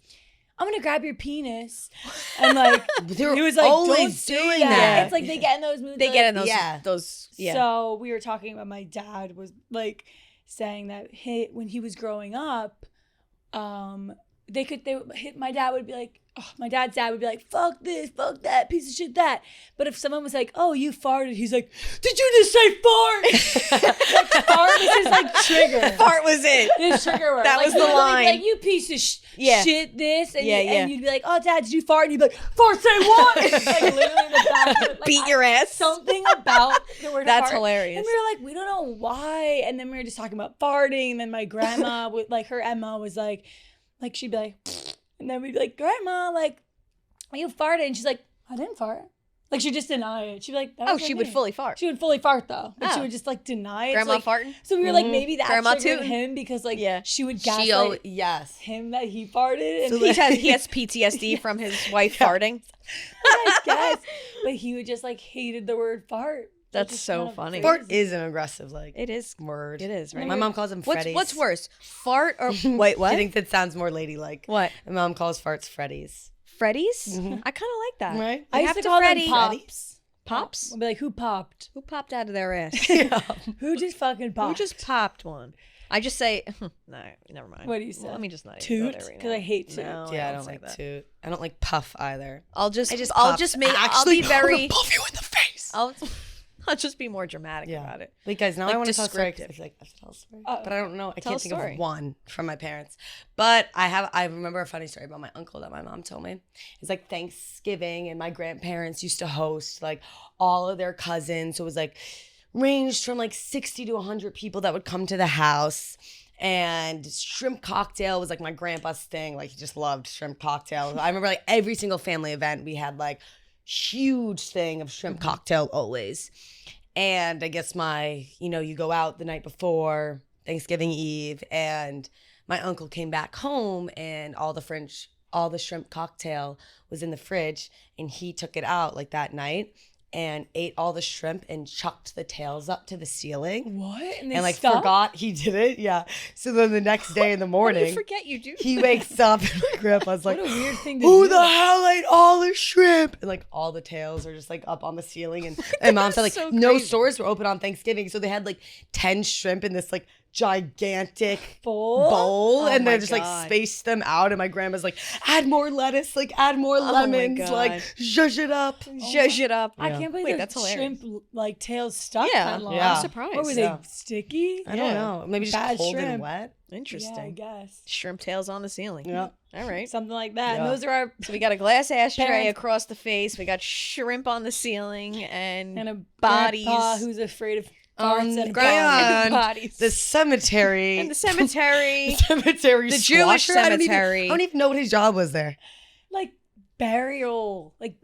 "I'm gonna grab your penis," and like They were he was like, always "Don't doing say that." that. It's like they get in those moods. They like, get in those. Yeah. Those. Yeah. So we were talking about my dad was like saying that when he was growing up, my dad would be like, my dad's dad would be like, "Fuck this, fuck that, piece of shit that." But if someone was like, "Oh, you farted," he's like, "Did you just say fart?" Like, fart was his like trigger. Fart was it. His trigger word. That Like, was the he would be line. Like, "You piece of shit, this," and, Yeah, and you'd be like, "Oh, Dad, did you fart?" And he'd be like, "Fart, say what?" Like literally in the back. Like, Beat your ass. Something about the word That's fart. hilarious. And we were like, we don't know why. And then we were just talking about farting. And then my grandma would like, her Emma was like she'd be like, and then we'd be like, "Grandma, like, you farted," and she's like, "I didn't fart." Like she'd just deny it. She'd be like, "That Oh, was she like would me." fully fart. She would fully fart though. But she Oh. would just like deny it. Grandma so, like, farting. So we were like, maybe that Grandma triggered tooting. him because like Yeah. she would gaslight yes. him that he farted. And He has PTSD from his wife farting. I guess. But he would just like hated the word fart. That's Just so kind of funny. Fart is an aggressive It is. word. It is, right? My mom calls them Freddies. What's worse, fart or wait? What? She thinks it sounds more ladylike. What? My mom calls farts Freddies. Freddies? I kind of like that. Right? I used have to to call them Freddy. pops. Pops? I'll be like, who popped? Who popped out of their ass? Yeah. Who just fucking popped? Who just popped one? I just say, no, never mind. What do you say? Well, let me just not even go Toot? there right Because now. I hate toot. No, Yeah, I don't don't say like that. toot. I don't like puff either. I'll just puff. make. I'll Actually, be I'm gonna very. puff you in the face. I'll just be more dramatic Yeah. about it. Wait, guys, now Like I want to tell a story. descriptive. I feel like I have to tell a story. Oh. But I don't know. I Tell can't a think story. of one from my parents. But I remember a funny story about my uncle that my mom told me. It's like Thanksgiving, and my grandparents used to host like all of their cousins. So it was like ranged from like 60 to 100 people that would come to the house. And shrimp cocktail was like my grandpa's thing. Like he just loved shrimp cocktail. I remember like every single family event we had like huge thing of shrimp cocktail always. And I guess you go out the night before Thanksgiving Eve, and my uncle came back home, and all the shrimp cocktail was in the fridge, and he took it out like that night and ate all the shrimp and chucked the tails up to the ceiling. What? And they And like stopped? forgot he did it. Yeah. So then the next day in the How do morning, you forget you do? he wakes up and my grandpa's like, What a weird thing to "Who do. the hell ate all the shrimp?" And like all the tails are just like up on the ceiling. And mom said like so no crazy. stores were open on Thanksgiving. So they had like 10 shrimp in this like gigantic Bowl? bowl and my then just like God. space them out. And my grandma's like, add more lettuce, like add more my lemons, God. like zhuzh it up. Zhuzh it up. I can't believe Wait, there's that's hilarious. shrimp like tails stuck Yeah, that long. Yeah. I'm surprised. What were Yeah. they, sticky? I don't know. Maybe just Bad cold and shrimp. wet. Interesting. Yeah, I guess. Shrimp tails on the ceiling. Yeah. All right. Something like that. And Yeah. those are our So we got a glass ashtray Parents- across the face. We got shrimp on the ceiling and and a bodies. grandpa who's afraid of farts and and bodies. the cemetery. in the cemetery. cemetery The Jewish squasher? cemetery. I don't even know what his job was there. like burials, like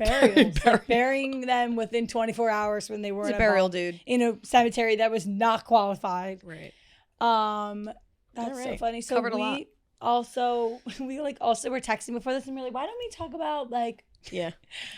burying them within 24 hours when they were He's a burial dude. in a cemetery that was not qualified. Right. That's so right. funny. So Covered a lot. we also were texting before this and we're like, why don't we talk about like Yeah.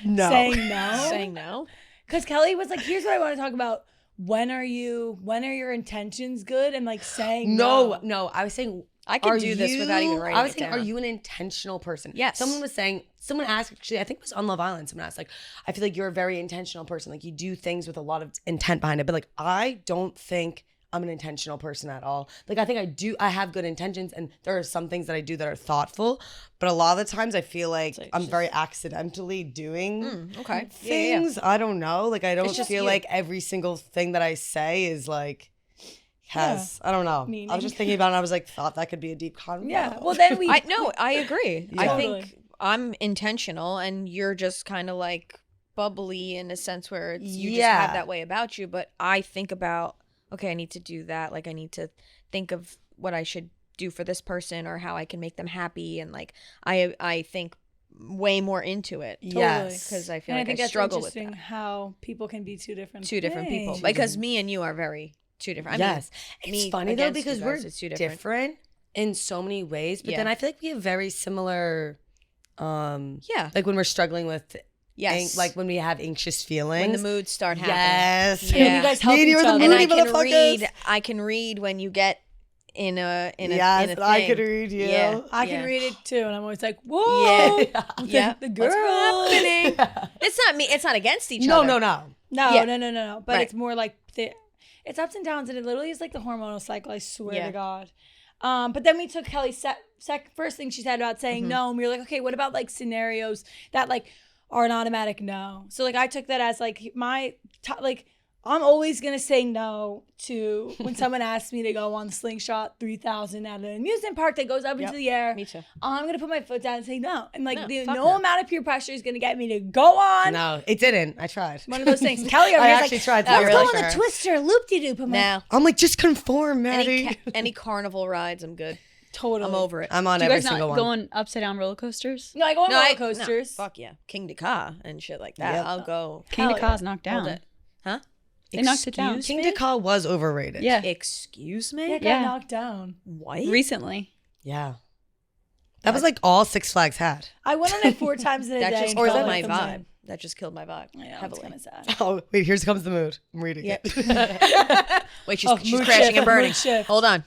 No. saying no? Saying no. Because Kelly was like, here's what I want to talk about. When are your intentions good? And like saying No. I was saying, I could are do this without even writing I was it saying, down. are you an intentional person? Yes. Someone asked, actually, I think it was on Love Island, someone asked, like, I feel like you're a very intentional person. Like, you do things with a lot of intent behind it. But, like, I don't think I'm an intentional person at all. Like, I think I have good intentions, and there are some things that I do that are thoughtful. But a lot of the times I feel like I'm very accidentally doing Okay. things. I don't know. Like, I don't just feel you. like every single thing that I say is, like, I don't know. I Meaning. was just thinking about it and I was like, thought that could be a deep convo. Yeah. Well, then we. I agree. I Totally. think I'm intentional and you're just kind of like bubbly in a sense where it's, you just Yeah. have that way about you. But I think about, okay, I need to do that. Like, I need to think of what I should do for this person or how I can make them happy. And like, I think way more into it. Yes. Because I feel and I like think I that's struggle with interesting that. how people can be two different People. things. Because me and you are very two different. I mean, Yes. It's me funny though against you because guys, we're it's two different. different in so many ways, but Yeah. then I feel like we have very similar Yeah. like when we're struggling with Yes. like when we have anxious feelings. when the moods start happening. Yes. Yeah. And you guys help Me and you each are the other. And moody I can motherfuckers. I can read when you get in a Yes, thing. I could read you. Yeah. I can Yeah. read it too, and I'm always like, whoa, Yeah. Yeah. the girl. What's happening? It's not me. It's not against each No, other. no, no. No, Yeah. no. But Right. it's more like it's ups and downs, and it literally is like the hormonal cycle. I swear Yeah. to God. But then we took Kelly's first thing she said about saying no, and we were like, okay, what about like scenarios that like are an automatic no? So like I took that as like like I'm always gonna say no to when someone asks me to go on the slingshot 3,000 at an amusement park that goes up into the air. Me too. I'm gonna put my foot down and say no, and like No, fuck no no. amount of peer pressure is gonna get me to go on. No, it didn't. I tried. One of those things. Kelly over I here is actually like, tried to let's do it go for on the her. Twister loop-de-doop. I'm like, Now, I'm like, just conform, Maddie. any carnival rides, I'm good. totally. I'm over it. I'm on Do you every guys single not one. go on upside down roller coasters? No, I go on No, roller no, coasters. fuck yeah. King Dakar and shit like that. Yep. I'll go. King Hell Dakar is yeah. knocked all down. day. Huh? They knocked it down. King Dakar was overrated. Yeah. Excuse me? Yeah, got Yeah. knocked down. What? Recently. Yeah. That was like all Six Flags had. I went on it 4 times in a That day. just and killed felt my like vibe. That just killed my vibe. Yeah, heavily. it's kind of sad. Oh, wait, here comes the mood. I'm reading Yeah. it. Wait, she's Mood crashing shift, and burning. mood shift. Hold on.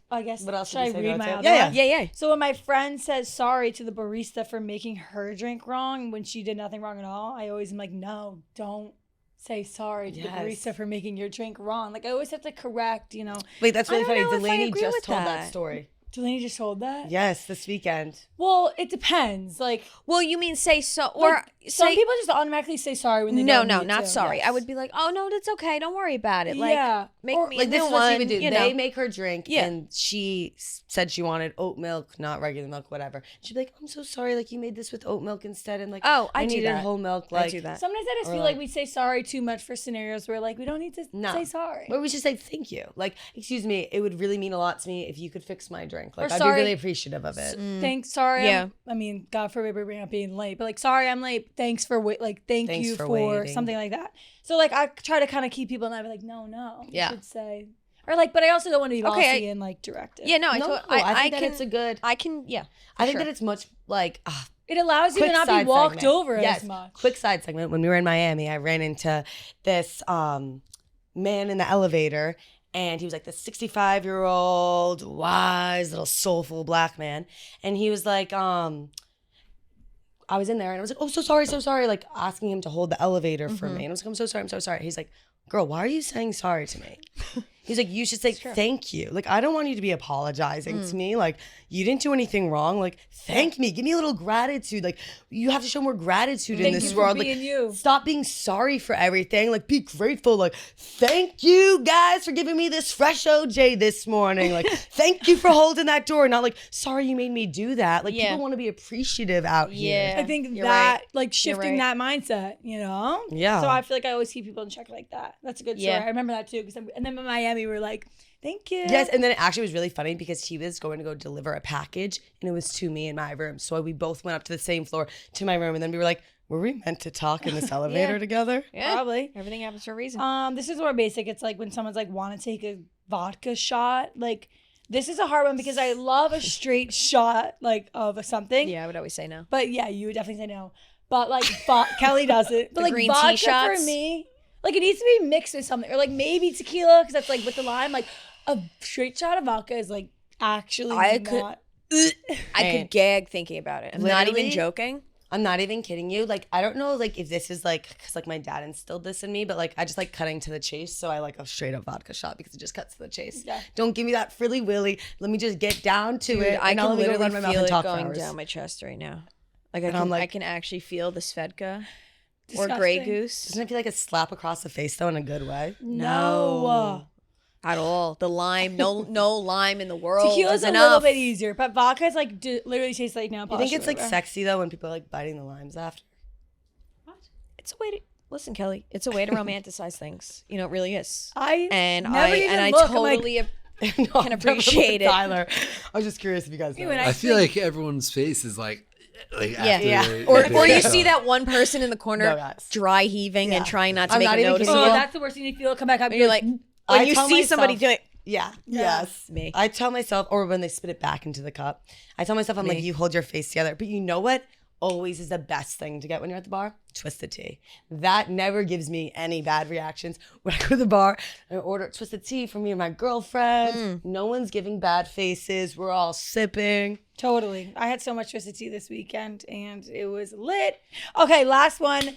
I guess. What else should did I you say read no my to? other Yeah, one? Yeah. So when my friend says sorry to the barista for making her drink wrong when she did nothing wrong at all, I always am like, no, don't say sorry to the Yes. barista for making your drink wrong. Like I always have to correct, Wait, that's really I don't funny. know if I Delaney agree just with told that that. story. Delaney just told that? Yes, this weekend. Well, it depends. Like, Well, you mean say so, or like, some say people just automatically say sorry when they no, don't no, need not to. sorry. I Yes. would be like, oh no, that's okay. Don't worry about it. Like, Yeah. make Or, me Like a this new is what one. she would do. You They know. make her drink, Yeah. and she said she wanted oat milk, not regular milk, whatever. She'd be like, "I'm so sorry. Like you made this with oat milk instead, and like Oh, I do needed that. whole milk." I Like, do that. Sometimes I just Or feel like- like we say sorry too much for scenarios where like we don't need to No. say sorry. Or we should say thank you. Like, excuse me, it would really mean a lot to me if you could fix my drink. Like, Or I'd sorry. be really appreciative of it. Thanks, sorry. Yeah. I mean, God forbid we bring up being late, but like, sorry, I'm late. Thanks for thank Thanks you for for waiting. something like that. So like, I try to kind of keep people, and I'd be like, no, Yeah. you should say, or like, but I also don't want to be bossy Okay, and like directive. Yeah, no, I think that can. it's a good. I can. Yeah, I think sure. that it's much like It allows you to quick not be side walked segment. over Yes, as much. quick side segment. When we were in Miami, I ran into this man in the elevator, and he was like this 65-year-old, wise, little soulful black man, and he was like, I was in there, and I was like, oh, so sorry, like asking him to hold the elevator for me, and I was like, I'm so sorry. He's like, girl, why are you saying sorry to me? He's like, you should say thank you. Like, I don't want you to be apologizing to me. Like, you didn't do anything wrong. Like, thank me. Give me a little gratitude. Like, you have to show more gratitude in this world. Like, stop being sorry for everything. Like, be grateful. Like, thank you guys for giving me this fresh OJ this morning. Like, thank you for holding that door. Not like, sorry you made me do that. Like, people want to be appreciative out here. I think like shifting that mindset, you know? Yeah. So I feel like I always keep people in check like that. That's a good story. I remember that too. And then in Miami, we were like, thank you. Yes, and then it actually was really funny because he was going to go deliver a package and it was to me in my room. So we both went up to the same floor to my room and then we were like, were we meant to talk in this elevator together? Yeah, probably. Everything happens for a reason. This is more basic. It's like when someone's like, want to take a vodka shot. Like, this is a hard one because I love a straight shot like of something. Yeah, I would always say no. But yeah, you would definitely say no. But like Kelly does it. But The like green tea vodka shots? for me, like it needs to be mixed with something, or like maybe tequila because that's like with the lime. Like a straight shot of vodka is like actually I could gag thinking about it. I'm not even Literally? joking. I'm not even kidding you. Like, I don't know, like, if this is, like, because, like, my dad instilled this in me, but, like, I just like cutting to the chase, so I like a straight-up vodka shot because it just cuts to the chase. Yeah. Don't give me that frilly willy. Let me just get down to Dude, it. I and can I'll let me go literally run my mouth feel and it talk for going hours. down my chest right now. Like I can actually feel the Svedka or Grey Disgusting. Goose. Doesn't it feel like a slap across the face, though, in a good way? No. At all. The lime, no lime in the world. Tequila's is a enough. little bit easier, but vodka's like literally tastes like nail You polish. think it's, or like, whatever. sexy, though, when people are, like, biting the limes after? It's a way to listen, Kelly. It's a way to romanticize things. You know, it really is. I I totally No, can appreciate it. Tyler. I was just curious if you guys know. and I feel like everyone's face is like after Yeah. they- Or they you get see up. that one person in the corner No, guys. dry heaving and trying not to I'm make not a even notice. kidding Oh, you. that's the worst thing. You feel come back up. And you're like, I when you tell see somebody myself- doing Yeah. Yes. Me. I tell myself, or when they spit it back into the cup, I tell myself, I'm like, you hold your face together. But you know what? Always is the best thing to get when you're at the bar? Twisted tea. That never gives me any bad reactions. When I go to the bar and order twisted tea for me and my girlfriend, no one's giving bad faces. We're all sipping. Totally. I had so much twisted tea this weekend and it was lit. Okay, last one.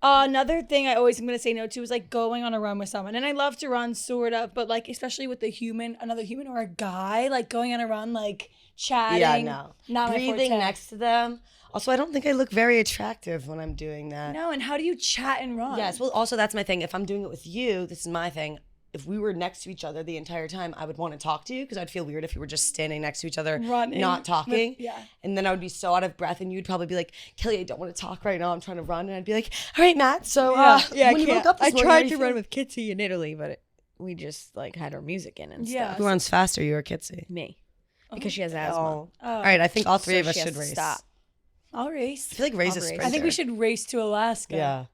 Another thing I always am going to say no to is like going on a run with someone. And I love to run sort of, but like especially with another human or a guy, like going on a run, like chatting. Yeah, no. Not my Breathing forte. next to them. Also, I don't think I look very attractive when I'm doing that. No, and how do you chat and run? Yes, well, also that's my thing. If I'm doing it with you, this is my thing. If we were next to each other the entire time, I would want to talk to you because I'd feel weird if you were just standing next to each other, Running not talking. yeah. And then I would be so out of breath, and you'd probably be like, "Kelly, I don't want to talk right now. I'm trying to run." And I'd be like, "All right, Matt. So when you woke up this morning, how do you feel?" with Kitsy in Italy, but we just like had our music in and Yeah. stuff. Who runs faster, you or Kitsy? Me. Because she has asthma. Oh. All right, I think all three So of us she has should to race. stop. I'll race. I feel like race I'll is race. sprinter. I think we should race to Alaska. Yeah.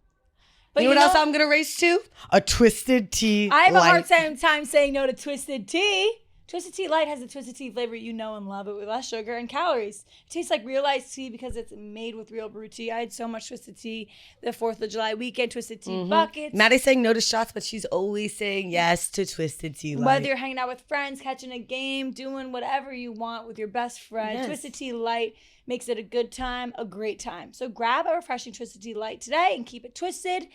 But you know what else I'm gonna race to? A twisted tea. I have a hard light. time saying no to twisted tea. Twisted Tea Light has the twisted tea flavor you know and love it with less sugar and calories. It tastes like real iced tea because it's made with real brew tea. I had so much twisted tea the 4th of July weekend, twisted tea buckets. Maddie's saying no to shots, but she's always saying yes to twisted tea light. Whether you're hanging out with friends, catching a game, doing whatever you want with your best friend, Yes. Twisted Tea Light makes it a good time, a great time. So grab a refreshing Twisted Tea Light today and keep it twisted.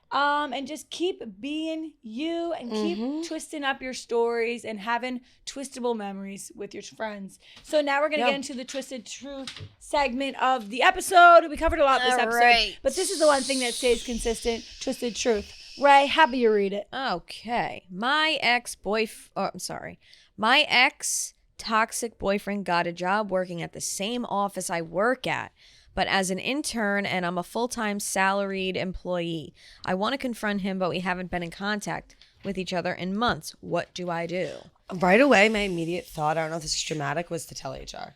And just keep being you and keep twisting up your stories and having twistable memories with your friends. So now we're going to get into the Twisted Truth segment of the episode. We covered a lot this episode, right. but this is the one thing that stays consistent, Twisted Truth. Ray, how about you read it? Okay. My ex toxic boyfriend got a job working at the same office I work at, but as an intern, and I'm a full-time salaried employee. I want to confront him, but we haven't been in contact with each other in months. What do I do? Right away, my immediate thought, I don't know if this is dramatic, was to tell HR.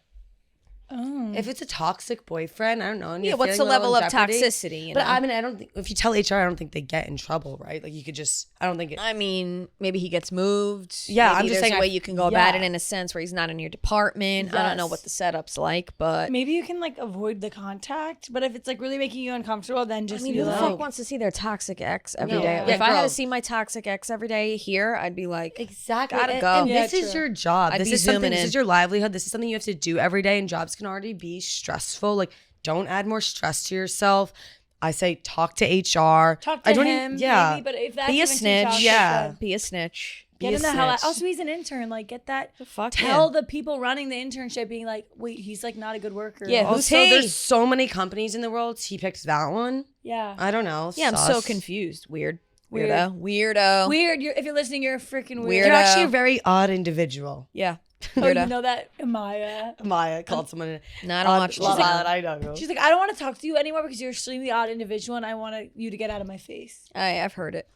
If it's a toxic boyfriend, I don't know. And you're what's the feeling a little level of jeopardy, toxicity? You But know? I mean, I don't think, if you tell HR, I don't think they get in trouble, right? Like you could just, I don't think it. I mean, maybe he gets moved. Yeah, maybe I'm just there's saying a way I- you can go about yeah. it in a sense where he's not in your department. I don't know Yes. what the setup's like, but Maybe you can like avoid the contact, but if it's like really making you uncomfortable, then just I mean, be who the like, fuck wants to see their toxic ex every No. day? Yeah, If I had girl. to see my toxic ex every day here, I'd be like, Exactly. Gotta and, go. and Yeah, this is true. your job. I'd This be is something. zooming This in. is your livelihood. This is something you have to do every day, and jobs can already be stressful. Like, don't add more stress to yourself. I say talk to HR. talk I to don't him, even, yeah. maybe, but if that's be a even too snitch. toxic, Yeah. then- Be a snitch. Get Be a him the hell out. snitch. Also, he's an intern. Like, get that. Fuck Tell the people running the internship, being like, wait, he's like not a good worker. Yeah, who's Also, he? there's so many companies in the world. He picked that one. Yeah. I don't know. Yeah, I'm so Sus. confused. Weird. Weird. Weirdo. Weird. If you're listening, you're a freaking weird. Weirdo. You're actually a very odd individual. Yeah. Oh, Weirdo. you know that Maya? Maya called someone No, I don't watch Love Love Island. I know. She's like, I don't want to talk to you anymore because you're extremely odd individual, and I want you to get out of my face. I've heard it.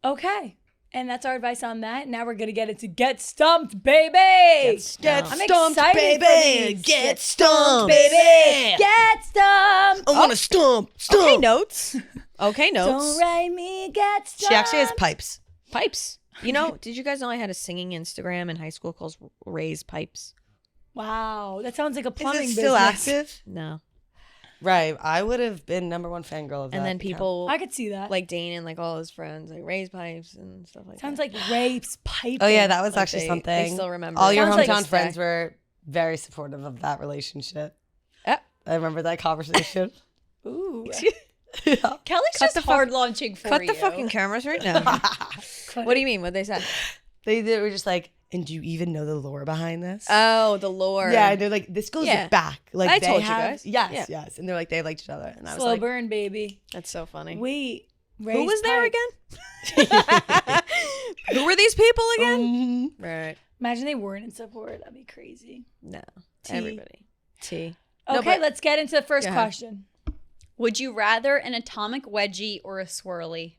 Okay. And that's our advice on that. Now we're gonna get into Get Stumped, baby. Get I'm stumped, excited baby. for these. Get stumped, baby. Get Stumped. I want to stump. Okay, notes. Okay, notes. Don't write me. Get Stumped. She actually has pipes. Pipes. You know, did you guys know I had a singing Instagram in high school called Ray's Pipes? Wow, that sounds like a Is plumbing it still business. active? No. Right. I would have been #1 fangirl of that. And then account. people I could see that. like Dane and like all his friends, like Ray's Pipes and stuff like Sounds that. like rapes, piping. Oh yeah, that was Like, actually they something. still remember. All your Sounds like- hometown friends were very supportive of that relationship. Yep. I remember that conversation. Ooh. Yeah. Kelly's Cut just the fuck- hard launching for Cut you. the fucking cameras right now. What do you mean? What they said? They were just like, and do you even know the lore behind this? Oh, the lore. Yeah, and they're like, this goes Yeah. back. Like I they told you have, guys. Yes, Yeah. yes. And they're like, they liked each other. And I was Slow like, burn, baby. That's so funny. Wait. Who was there again? Who were these people again? Right. Imagine they weren't in support. That'd be crazy. No. T. Everybody. T. Okay, No, but- let's get into the first Go ahead. question. Would you rather an atomic wedgie or a swirly?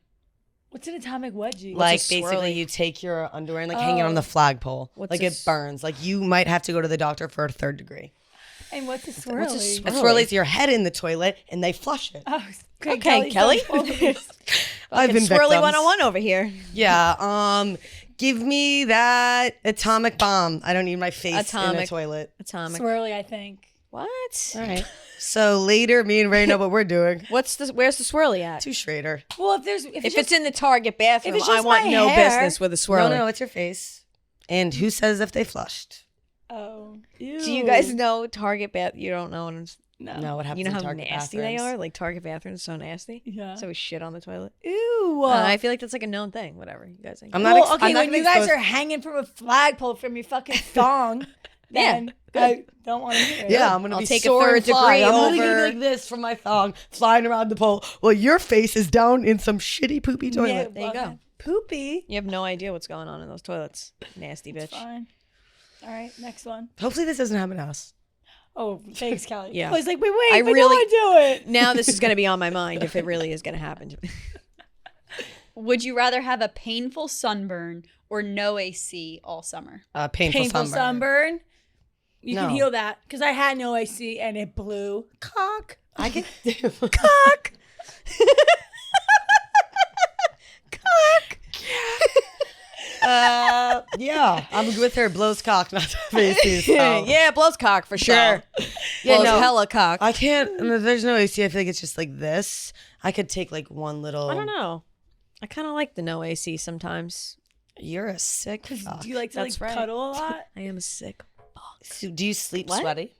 What's an atomic wedgie? like a basically swirly? you take your underwear and like hang it on the flagpole. What's like a it burns. Like you might have to go to the doctor for a 3rd degree. And what's a swirly? What's a A swirly? swirly is your head in the toilet and they flush it. Oh, Okay, Kelly. I've been Swirly victims. 101 over here. Yeah. Give me that atomic bomb. I don't need my face in a Atomic. toilet. Atomic. Swirly, I think. What? All right. So later, me and Ray know what we're doing. Where's the swirly at? To Schrader. Well, if If it's in the Target bathroom, it's I just want my no hair- business with a swirly. No, it's your face. And who says if they flushed? Oh. Ew. Do you guys know Target bath? You don't know what I'm. No, what happens You know in how Target nasty bathrooms? they are? Like Target bathrooms, so nasty. Yeah. So we shit on the toilet. Ew. I feel like that's like a known thing. Whatever you guys think. I'm not. Well, I'm okay, not when gonna you guys expose- are hanging from a flagpole from your fucking thong, Yeah, then I don't want to hear it. Yeah, I'm gonna I'll be take a soaring third fly. degree I'm literally gonna over- be like this from my thong, flying around the pole. Well, your face is down in some shitty poopy toilet. Yeah, There you well, go. Poopy. You have no idea what's going on in those toilets. Nasty bitch. Fine. All right, next one. Hopefully, this doesn't happen to us. Oh, thanks, Kelly. Yeah. I was like, wait, I but really- don't do it. Now this is going to be on my mind if it really is going to happen to me. Would you rather have a painful sunburn or no AC all summer? Painful sunburn. You No. can heal that because I had no AC and it blew. Cock. I can. Cock. Yeah, I'm with her. Blows cock, not faces. So. Yeah, blows cock for sure. Yeah, Blows no. hella cock. I can't. There's no AC. I feel like it's just like this. I could take like one little. I don't know. I kind of like the no AC sometimes. You're a sick. fuck. Do you like to That's right. cuddle a lot? I am a sick. So do you sleep What? sweaty?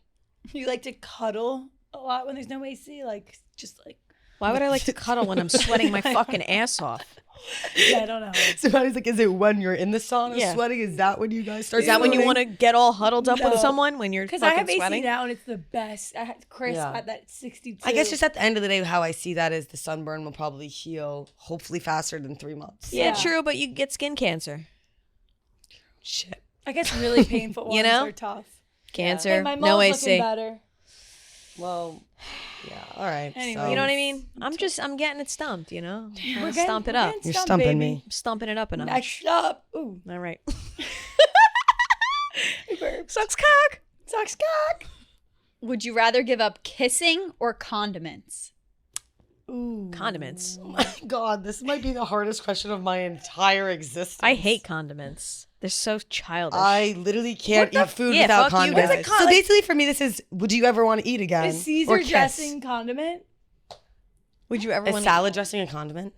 You like to cuddle a lot when there's no AC? Like, just like, Why would I like to cuddle when I'm sweating my fucking ass off? yeah, I don't know. Somebody's like, is it when you're in the sauna Yeah. sweating? Is that when you guys start? Is that when you sweating? want to get all huddled up No. with someone when you're Because fucking I have AC sweating? now and it's the best. I had Chris Yeah. at that 62. I guess just at the end of the day, how I see that is the sunburn will probably heal, hopefully faster than 3 months. Yeah, Yeah. true, but you get skin cancer. Shit. I guess really painful ones You know? are tough. Cancer, Hey, my mom's no looking AC. better. Well, yeah. All right. Anyway, so. You know what I mean? I'm getting it stumped, you know? We're Stomp it we're up. getting You're stumped, stumping baby. me. I'm stumping it up a notch. Next up. Ooh. All right. Burp. Sucks cock. Sucks cock. Would you rather give up kissing or condiments? Ooh. Condiments. Oh my God, this might be the hardest question of my entire existence. I hate condiments. They're so childish. I literally can't eat food yeah, without fuck you condiments. guys. So basically, for me, this is: would you ever want to eat again? Is Caesar or kiss? dressing condiment? Would you ever Is want salad dressing a condiment?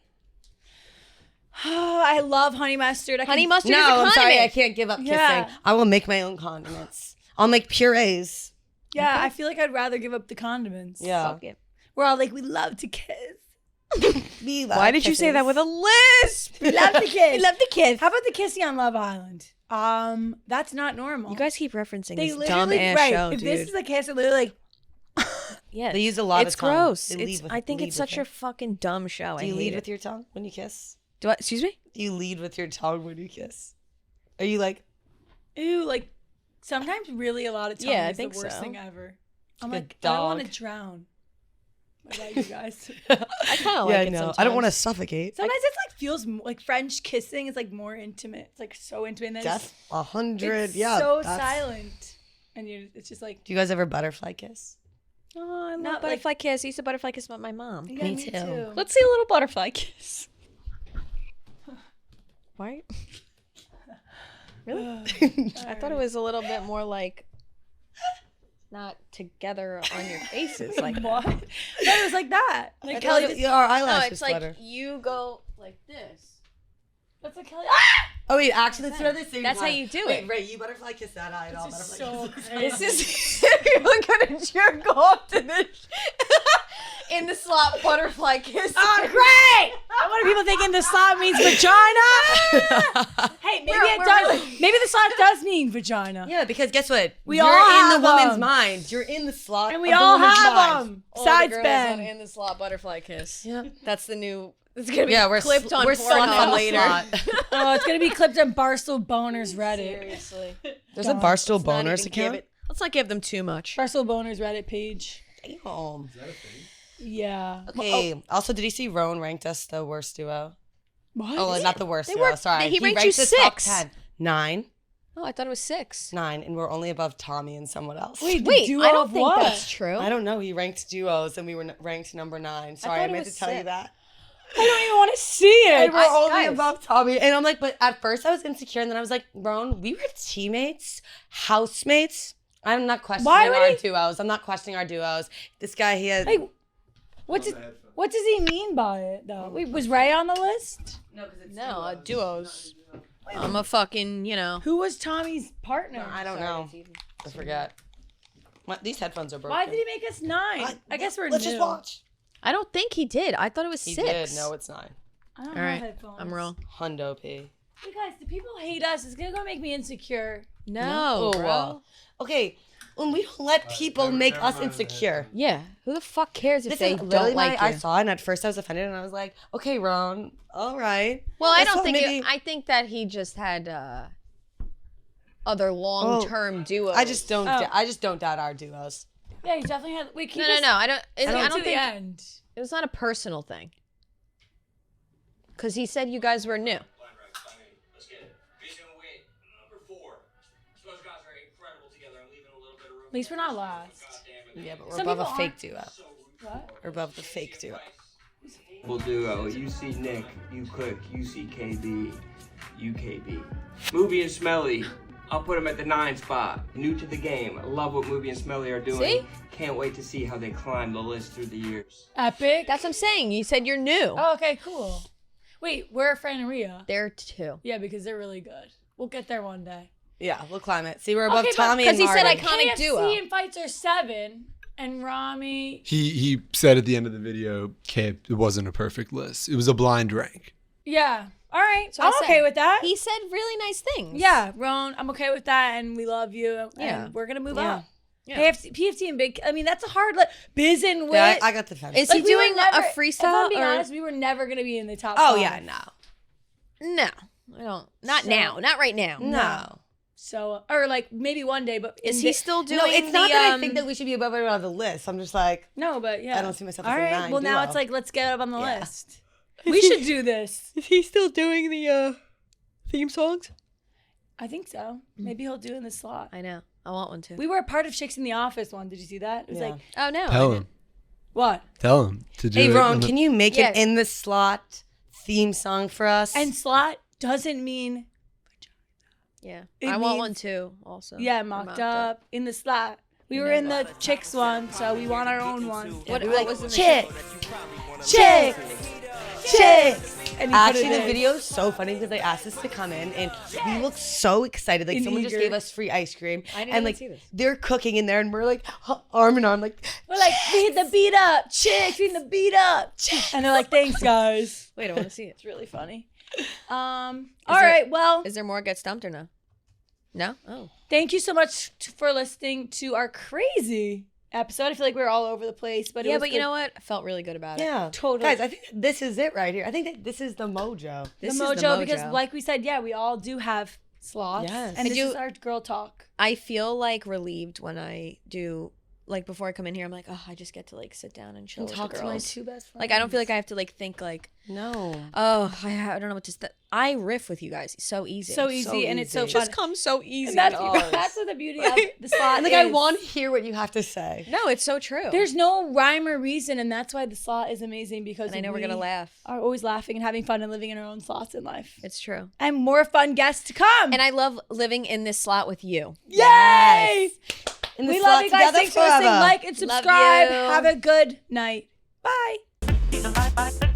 Oh, I love honey mustard. honey mustard? No, is a I'm condiment. sorry, I can't give up kissing. Yeah. I will make my own condiments. I'll make purees. Yeah, I feel like I'd rather give up the condiments. Yeah. Fuck it. We're all like, we love to kiss. We love Why did you say that with a lisp? We love the kiss. We love the kiss. How about the kissing on Love Island? That's not normal. You guys keep referencing they this literally dumb ass show, if dude. this is a kiss, they're literally like, Yeah, They use a lot it's of tongue. gross. They lead with- I think lead it's with such it. a fucking dumb show. Do you lead with your tongue when you kiss? Do I, excuse me? Do you lead with your tongue when you kiss? Are you like, ew, like sometimes really a lot of tongue Yeah, I is the think worst so. thing ever. I'm Like a like, I don't want dog. to drown. What about you guys? I kind of like yeah, it no, sometimes. I don't want to suffocate. Sometimes it's like feels like French kissing is like more intimate. It's like so intimate. And then Death, it's 100. Yeah. so that's- silent, and it's just like Do you guys ever butterfly kiss? Oh, I love Not like- butterfly kiss. I used to butterfly kiss my mom. yeah, Me too. Let's see a little butterfly kiss. What? Really? I thought it was a little bit more like not together on your faces like that. What? No, it was like that. Like I Kelly. thought our No, eyelashes it's like flutter. you go like this. That's like Kelly. Oh wait, actually, let's do the same. That's how time. you do Wait, it. Ray, you butterfly kiss that eye, and I'll This is butterfly so kiss. crazy. This is you're gonna jerk off to this in the slot butterfly kiss. Oh, great! What are people thinking the slot means vagina? Hey, maybe We're- it we're does. really- Maybe the slot does mean vagina. Yeah, because guess what? We You're all in have the woman's them. mind. You're in the slot. And we of the all woman's have mind. them. All the Besides girls Ben. in the slot butterfly kiss. Yeah. That's the new. It's gonna be Yeah, we're clipped on we're Pornhub sluts on the later. slot. Oh, it's gonna be clipped on Barstool Boners Reddit. Seriously. There's a Barstool Boners account. Let's not give them too much. Barstool Boners Reddit page. Damn. Yeah. Okay. Also, did you see Rowan ranked us the worst duo? What? Oh, not the worst They duo. were- Sorry, he ranked you us top 6. 10. 9, Oh, I thought it was 6. 9, and we're only above Tommy and someone else. Wait, Wait, duo I don't of think what? that's true. I don't know. He ranked duos, and we were ranked number 9. Sorry, thought I it meant was to tell you 6. that. I don't even want to see it. And we're only guys. above Tommy. And I'm like, but at first I was insecure, and then I was like, Rowan, we were teammates, housemates. I'm not questioning Why would our he- duos. I'm not questioning our duos. This guy, he had. Like, what does he mean by it though? Wait, was Ray on the list? No, duos. I'm a fucking, Who was Tommy's partner? I don't know. I forget. These headphones are broken. Why did he make us 9? I guess we're Let's new. just watch. I don't think he did. I thought it was He 6. did. No, it's 9. I don't All have right, headphones. I'm wrong. Hundo P. You guys, do people hate us? It's gonna go make me insecure. No, bro. Okay, when we don't let people make us insecure. Yeah. Who the fuck cares if This they is don't literally like you? I saw it, and at first I was offended, and I was like, okay, Ron, all right. Well, I That's don't what think maybe- I think that he just had other long-term duos. I just don't. Oh. I just don't doubt our duos. Yeah, he definitely had. Wait, can you No. just, I don't. I to don't the think end. it was not a personal thing. Because he said you guys were new. Let's get it. Vision weight number 4. Those guys are incredible together. I'm leaving a little bit of room. At least we're not last. Yeah, but we're Some above a people fake aren't- duo. What? We're above the fake duo. We'll duo. You see Nick, you Click, you see KB, you KB. Moobie and Smelly, I'll put them at the 9 spot. New to the game. I love what Moobie and Smelly are doing. See? Can't wait to see how they climb the list through the years. Epic. That's what I'm saying. You said you're new. Oh, okay, cool. Wait, we're Fran and Rhea. They're 2. Yeah, because they're really good. We'll get there one day. Yeah, we'll climb it. See, we're above Okay, but- Tommy 'cause and he said Marty. iconic duo. KFC and fights are 7, and Rami. He said at the end of the video, it wasn't a perfect list. It was a blind rank. Yeah. All right. So I I'm said- okay with that. He said really nice things. Yeah, Ron, I'm okay with that, and we love you. Yeah. And we're gonna move Yeah. up. Yeah. PFT and Big. I mean, that's a hard. Biz and Wit. Yeah, I got the fence. Is Like, he we were doing never- a If I'm freestyle? being or- honest, we were never gonna be in the top. Oh 5. yeah, no, No, I don't. Not So- now. Not right now. no. So, or like maybe one day, but Is in he the- still doing? No, it's not the, that I think that we should be above everyone on the list. I'm just like, No, but yeah. I don't see myself All as a right. 9 Well, now duo. it's like let's get up on the Yeah. list. We should do this. Is he still doing the theme songs? I think so. Maybe he'll do in the slot. I know. I want one too. We were a part of Chicks in the Office one. Did you see that? It was Yeah. like Oh no. Tell him. what? Tell him to do hey, it. Ron, can you make Yeah. it in the slot theme song for us? And slot doesn't mean Yeah. It I want means- one too. Also. yeah Or mocked up in the slot. We were know in the Chicks one, so we want our own one. What, We were what like, was in the Chick, Chick, Chick. and he put Actually, it the in. video is so funny because they asked us to come in and we look so excited. Like And someone just eager. gave us free ice cream. I didn't and even like see this. they're cooking in there and we're like arm in arm, like We're like, feed the beat up chicks, feed the beat up. And they're like, thanks, guys. Wait, I want to see it. It's really funny. All right, well, Is there more Get Stumped or no? No? Oh. thank you so much for listening to our crazy episode. I feel like we were all over the place, but it Yeah, was but you good. know what? I felt really good about it. yeah, Totally. Guys, I think this is it right here. I think that this is the mojo. This the is mojo, because like we said, yeah, we all do have slots. Yes. And Did this you- is our girl talk. I feel like relieved when I do, like before I come in here, I'm like, oh, I just get to like sit down and chill with talk the to my girls. two best friends. Like I don't feel like I have to like think like, No. oh, I don't know what to. I riff with you guys. So easy. So easy, and it's so easy. fun. Just comes so easy. And that's, to us. that's what the beauty of the slot And like is. I want to hear what you have to say. No, it's so true. There's no rhyme or reason, and that's why the slot is amazing, because and I know we're gonna laugh. are always laughing and having fun and living in our own slots in life. It's true. And more fun guests to come. And I love living in this slot with you. Yay! In the We slot love you guys. together Thanks for listening. forever. Like and Love subscribe. you. Have a good night. Bye.